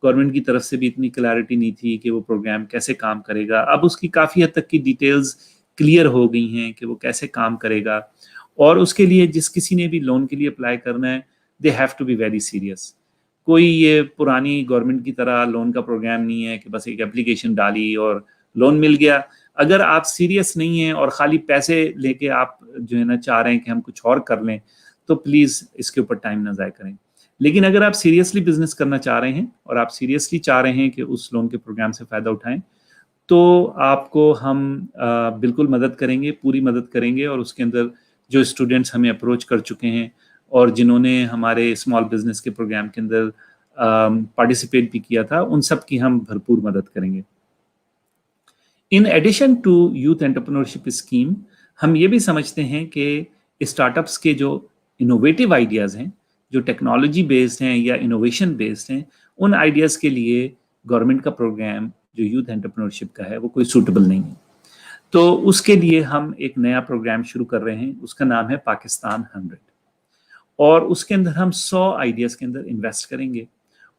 گورنمنٹ کی طرف سے بھی اتنی کلیئرٹی نہیں تھی کہ وہ پروگرام کیسے کام کرے گا. اب اس کی کافی حد تک کی ڈیٹیلز کلیئر ہو گئی ہیں کہ وہ کیسے کام کرے گا, اور اس کے لیے جس کسی نے بھی لون کے لیے اپلائی کرنا ہے, they have to be very serious. کوئی یہ پرانی گورنمنٹ کی طرح لون کا پروگرام نہیں ہے کہ بس ایک اپلیکیشن ڈالی اور لون مل گیا. اگر آپ سیریس نہیں ہیں اور خالی پیسے لے کے آپ جو ہے نا چاہ رہے ہیں کہ ہم کچھ اور کر لیں, تو پلیز اس کے اوپر ٹائم نہ ضائع کریں. لیکن اگر آپ سیریسلی بزنس کرنا چاہ رہے ہیں اور آپ سیریسلی چاہ رہے ہیں کہ اس لون کے پروگرام سے فائدہ اٹھائیں, تو آپ کو ہم بالکل مدد کریں گے, پوری مدد کریں گے. اور اس کے اندر جو اسٹوڈنٹس ہمیں اپروچ کر چکے ہیں اور جنہوں نے ہمارے اسمال بزنس کے پروگرام کے اندر پارٹیسپیٹ بھی کیا تھا, ان سب کی ہم بھرپور مدد کریں گے. In addition to youth entrepreneurship scheme, ہم یہ بھی سمجھتے ہیں کہ اسٹارٹ اپس کے جو انوویٹیو آئیڈیاز ہیں, جو ٹیکنالوجی بیسڈ ہیں یا انوویشن بیسڈ ہیں, ان آئیڈیاز کے لیے گورنمنٹ کا پروگرام جو یوتھ انٹرپرینورشپ کا ہے وہ کوئی سوٹیبل نہیں ہے. تو اس کے لیے ہم ایک نیا پروگرام شروع کر رہے ہیں, اس کا نام ہے پاکستان 100, اور اس کے اندر ہم 100 آئیڈیاز کے اندر انویسٹ کریں گے,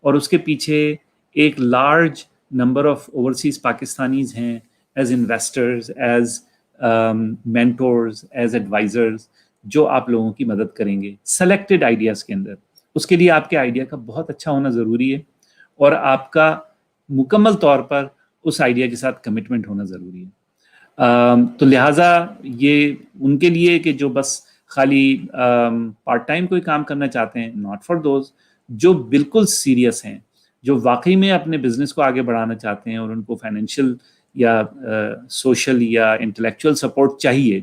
اور اس کے پیچھے ایک large number of overseas Pakistanis ہیں as investors, as mentors, as advisors جو آپ لوگوں کی مدد کریں گے سلیکٹڈ آئیڈیاز کے اندر. اس کے لیے آپ کے آئیڈیا کا بہت اچھا ہونا ضروری ہے اور آپ کا مکمل طور پر اس آئیڈیا کے ساتھ کمٹمنٹ ہونا ضروری ہے. تو لہٰذا یہ ان کے لیے کہ جو بس خالی پارٹ ٹائم کوئی کام کرنا چاہتے ہیں, ناٹ فار دوز جو بالکل سیریس ہیں, جو واقعی میں اپنے بزنس کو آگے بڑھانا چاہتے ہیں اور ان کو فائنینشیل یا سوشل یا انٹلیکچوئل سپورٹ چاہیے.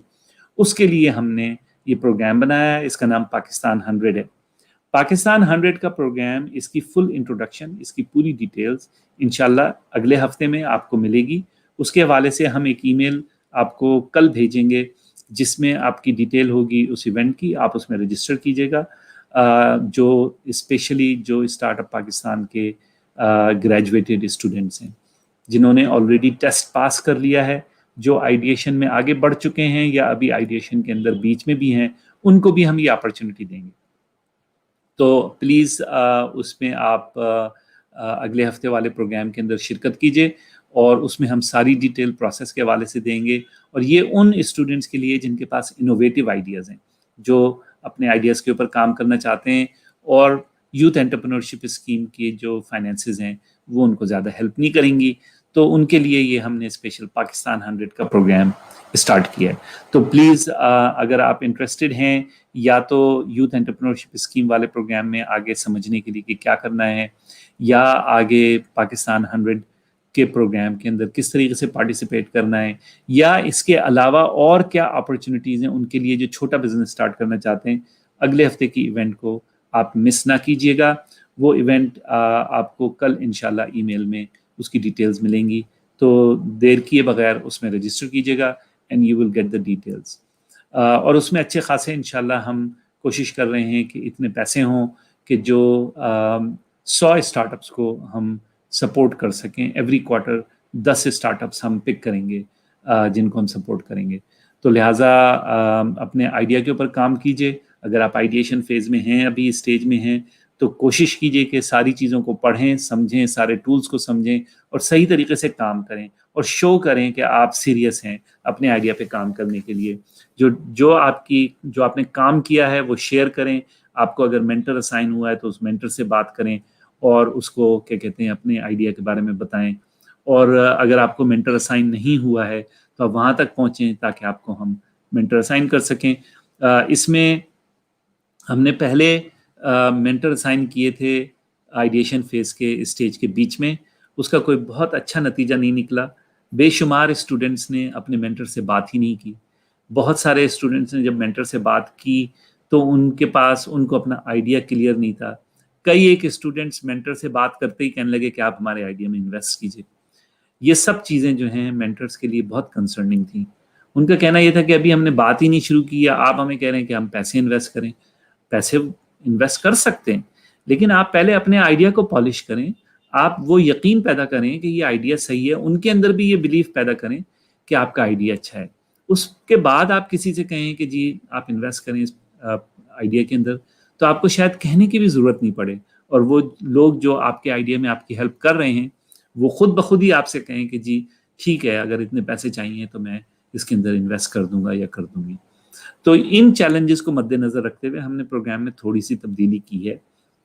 اس کے لیے ہم نے یہ پروگرام بنایا ہے, اس کا نام پاکستان 100 ہے. پاکستان 100 کا پروگرام, اس کی فل انٹروڈکشن, اس کی پوری ڈیٹیلز انشاءاللہ اگلے ہفتے میں آپ کو ملے گی. اس کے حوالے سے ہم ایک ای میل آپ کو کل بھیجیں گے جس میں آپ کی ڈیٹیل ہوگی اس ایونٹ کی. آپ اس میں رجسٹر کیجیے گا. جو اسپیشلی جو اسٹارٹ اپ پاکستان کے گریجویٹڈ اسٹوڈنٹس ہیں جنہوں نے آلریڈی ٹیسٹ پاس کر لیا ہے, جو آئیڈیشن میں آگے بڑھ چکے ہیں یا ابھی آئیڈیشن کے اندر بیچ میں بھی ہیں, ان کو بھی ہم یہ اپرچونٹی دیں گے. تو پلیز اس میں آپ اگلے ہفتے والے پروگرام کے اندر شرکت کیجیے اور اس میں ہم ساری ڈیٹیل پروسیس کے حوالے سے دیں گے. اور یہ ان اسٹوڈنٹس کے لیے جن کے پاس انوویٹیو آئیڈیاز ہیں, جو اپنے آئیڈیاز کے اوپر کام کرنا چاہتے ہیں, اور یوتھ انٹرپرینورشپ اسکیم کی جو فائنینسز ہیں وہ ان کو زیادہ ہیلپ نہیں کریں گی. تو ان کے لیے یہ ہم نے اسپیشل پاکستان 100 کا پروگرام اسٹارٹ کیا ہے. تو پلیز اگر آپ انٹرسٹڈ ہیں یا تو یوتھ انٹرپرینورشپ اسکیم والے پروگرام میں آگے سمجھنے کے لیے کہ کیا کرنا ہے, یا آگے پاکستان 100 کے پروگرام کے اندر کس طریقے سے پارٹیسپیٹ کرنا ہے, یا اس کے علاوہ اور کیا اپرچونیٹیز ہیں ان کے لیے جو چھوٹا بزنس اسٹارٹ کرنا چاہتے ہیں, اگلے ہفتے کی ایونٹ کو آپ مس نہ کیجیے گا. وہ ایونٹ آپ کو کل انشاءاللہ ای میل میں اس کی ڈیٹیلز ملیں گی. تو دیر کیے بغیر اس میں رجسٹر کیجیے گا and you will get the details. اور اس میں اچھے خاصے انشاءاللہ ہم کوشش کر رہے ہیں کہ اتنے پیسے ہوں کہ جو 100 اسٹارٹ اپس کو ہم سپورٹ کر سکیں. ایوری کوارٹر 10 اسٹارٹ اپس ہم پک کریں گے جن کو ہم سپورٹ کریں گے. تو لہٰذا اپنے آئیڈیا کے اوپر کام کیجیے. اگر آپ آئیڈیشن فیز میں ہیں, ابھی اسٹیج میں ہیں, تو کوشش کیجیے کہ ساری چیزوں کو پڑھیں, سمجھیں, سارے ٹولز کو سمجھیں اور صحیح طریقے سے کام کریں, اور شو کریں کہ آپ سیریس ہیں اپنے آئیڈیا پہ کام کرنے کے لیے. جو آپ نے کام کیا ہے وہ شیئر کریں. آپ کو اگر مینٹر اسائن ہوا ہے تو اس مینٹر سے بات کریں اور اس کو کیا کہتے ہیں اپنے آئیڈیا کے بارے میں بتائیں. اور اگر آپ کو مینٹر اسائن نہیں ہوا ہے تو آپ وہاں تک پہنچیں تاکہ آپ کو ہم مینٹر اسائن کر سکیں. اس میں ہم نے پہلے مینٹر اسائن کیے تھے آئیڈیشن فیز کے اسٹیج کے بیچ میں, اس کا کوئی بہت اچھا نتیجہ نہیں نکلا. بے شمار اسٹوڈنٹس نے اپنے مینٹر سے بات ہی نہیں کی. بہت سارے اسٹوڈنٹس نے جب مینٹر سے بات کی تو ان کو اپنا آئیڈیا کلیئر نہیں تھا. کئی ایک اسٹوڈنٹس مینٹر سے بات کرتے ہی کہنے لگے کہ آپ ہمارے آئیڈیا میں انویسٹ کیجیے. یہ سب چیزیں جو ہیں مینٹرس کے لیے بہت کنسرننگ تھیں. ان کا کہنا یہ تھا کہ ابھی ہم نے بات ہی نہیں شروع کی, آپ ہمیں کہہ رہے ہیں کہ ہم پیسے انویسٹ کریں. پیسے انویسٹ کر سکتے ہیں, لیکن آپ پہلے اپنے آئیڈیا کو پالش کریں. آپ وہ یقین پیدا کریں کہ یہ آئیڈیا صحیح ہے, ان کے اندر بھی یہ بلیف پیدا کریں کہ آپ کا آئیڈیا اچھا ہے. اس کے بعد آپ کسی سے کہیں کہ جی آپ انویسٹ کریں اس آئیڈیا کے اندر, تو آپ کو شاید کہنے کی بھی ضرورت نہیں پڑے, اور وہ لوگ جو آپ کے آئیڈیا میں آپ کی ہیلپ کر رہے ہیں وہ خود بخود ہی آپ سے کہیں کہ جی ٹھیک ہے, اگر اتنے پیسے چاہیے تو میں اس کے اندر انویسٹ کر دوں گا یا کر دوں گی. تو ان چیلنجز کو مد نظر رکھتے ہوئے ہم نے پروگرام میں تھوڑی سی تبدیلی کی ہے,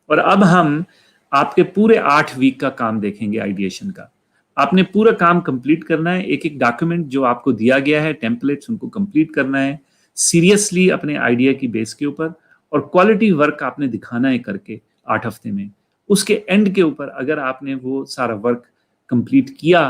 اور اب ہم آپ کے پورے 8 ویک کا کام دیکھیں گے آئیڈیشن کا. آپ نے پورا کام کمپلیٹ کرنا ہے. ایک ایک ڈاکیومنٹ جو آپ کو دیا گیا ہے, ٹیمپلیٹس, ان کو کمپلیٹ کرنا ہے سیریسلی اپنے آئیڈیا کی بیس کے اوپر, اور کوالٹی ورک آپ نے دکھانا ہے کر کے 8 ہفتے میں. اس کے اینڈ کے اوپر اگر آپ نے وہ سارا ورک کمپلیٹ کیا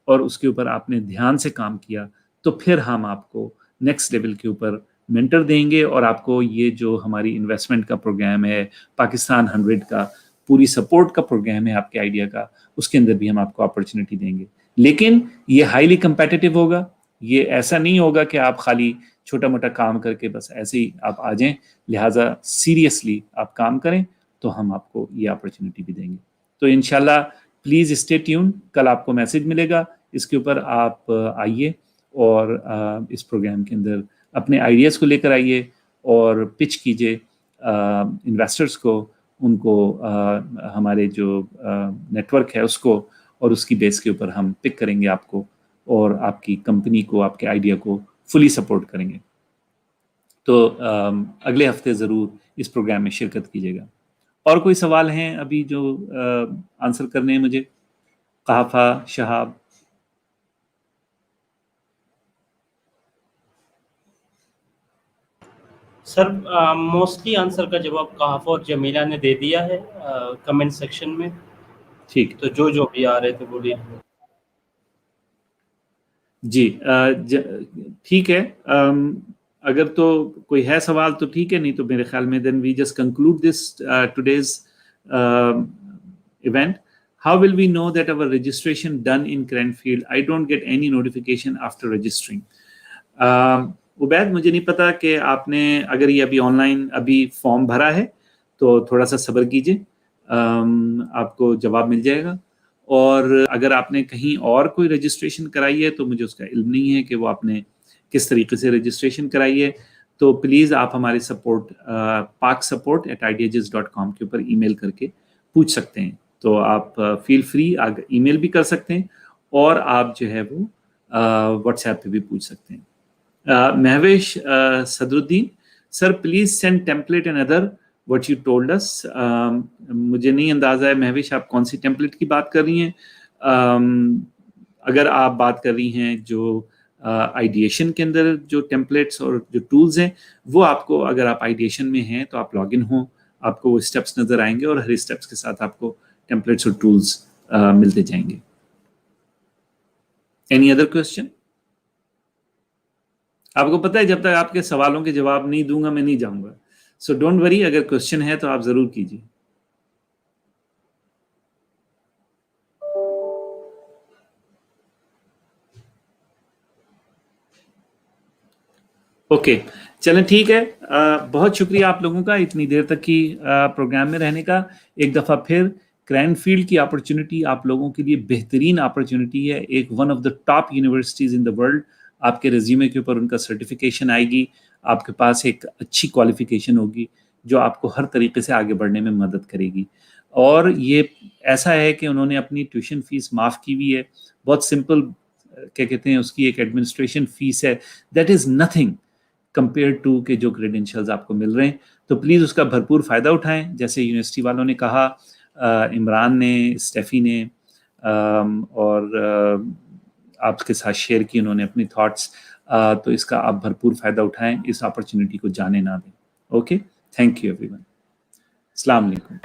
اور اس کے اوپر آپ نے دھیان سے کام کیا, تو پھر ہم آپ کو نیکسٹ لیول کے اوپر مینٹر دیں گے, اور آپ کو یہ جو ہماری انویسٹمنٹ کا پروگرام ہے, پاکستان 100 کا پوری سپورٹ کا پروگرام ہے آپ کے آئیڈیا کا, اس کے اندر بھی ہم آپ کو اپرچونٹی دیں گے. لیکن یہ ہائیلی کمپیٹیٹیو ہوگا. یہ ایسا نہیں ہوگا کہ آپ خالی چھوٹا موٹا کام کر کے بس ایسے ہی آپ آ جائیں. لہٰذا سیریسلی آپ کام کریں تو ہم آپ کو یہ اپرچونٹی بھی دیں گے. تو انشاءاللہ پلیز اسٹے ٹیون. کل آپ کو میسج ملے گا, اس کے اوپر آپ آئیے اور اس پروگرام کے اندر اپنے آئیڈیاز کو لے کر آئیے اور پچ کیجیے انویسٹرز کو, ان کو ہمارے جو نیٹ ورک ہے اس کو, اور اس کی بیس کے اوپر ہم پک کریں گے آپ کو, اور آپ کی کمپنی کو, آپ کے آئیڈیا کو फुली सपोर्ट करेंगे। तो अगले हफ्ते ज़रूर इस प्रोग्राम में शिरकत कीजिएगा। और कोई सवाल हैं अभी जो आंसर करने हैं मुझे? कहाफा, शहाब? सर मोस्टली आंसर का जवाब कहाफा और जमीला ने दे दिया है कमेंट सेक्शन में। ठीक, तो जो भी आ रहे थे बोलिए। जी ठीक है। अगर तो कोई है सवाल तो ठीक है, नहीं तो मेरे ख्याल में then we just conclude this today's event. How will we know that our registration done in Cranfield? I don't get any notification after registering. Ubaid, मुझे नहीं पता कि आपने अगर ये अभी ऑनलाइन अभी फॉर्म भरा है तो थोड़ा सा सब्र कीजिए, आपको जवाब मिल जाएगा। और अगर आपने कहीं और कोई रजिस्ट्रेशन कराई है तो मुझे उसका इल्म नहीं है कि वो आपने किस तरीके से रजिस्ट्रेशन कराई है, तो प्लीज़ आप हमारे सपोर्ट parksupport@ideages.com के ऊपर ईमेल करके पूछ सकते हैं। तो आप फील फ्री ईमेल भी कर सकते हैं और आप जो है वो व्हाट्सएप पे भी पूछ सकते हैं। Mahwish Sadruddin, sir please send template and other what you told us. मुझे नहीं अंदाज़ा है महवेश आप कौन सी टेम्पलेट की बात कर रही हैं। अगर आप बात कर रही हैं जो आइडिएशन के अंदर जो टेम्पलेट्स और जो टूल्स हैं, वो आपको, अगर आप आइडिएशन में हैं तो आप लॉगिन हों, आपको वो स्टेप्स नज़र आएंगे और हर स्टेप्स के साथ आपको टेम्पलेट्स और टूल्स मिलते जाएंगे। Any other question? आपको पता है जब तक आपके सवालों के जवाब नहीं दूंगा मैं नहीं जाऊंगा, सो डोंट वरी, अगर क्वेश्चन है तो आप जरूर कीजिए। ओके, चलें ठीक है। बहुत शुक्रिया आप लोगों का इतनी देर तक की प्रोग्राम में रहने का। एक दफ़ा फिर क्रैनफील्ड की अपॉर्चुनिटी आप लोगों के लिए बेहतरीन अपॉर्चुनिटी है। एक one of the top universities in the world, आपके रिज्यूमे के ऊपर उनका सर्टिफिकेशन आएगी, आपके पास एक अच्छी क्वालिफिकेशन होगी जो आपको हर तरीके से आगे बढ़ने में मदद करेगी। और ये ऐसा है कि उन्होंने अपनी ट्यूशन फीस माफ़ की हुई है, बहुत सिंपल, क्या कहते हैं उसकी, एक एडमिनिस्ट्रेशन फीस है, that is nothing compare to के जो क्रेडेंशियल्स आपको मिल रहे हैं। तो प्लीज़ उसका भरपूर फ़ायदा उठाएं, जैसे यूनिवर्सिटी वालों ने कहा, इमरान ने, स्टेफ़ी ने और आपके साथ शेयर की उन्होंने अपनी थॉट्स, तो इसका आप भरपूर फ़ायदा उठाएं, इस अपॉर्चुनिटी को जाने ना दें। Okay, thank you everyone. अस्सलाम वालेकुम।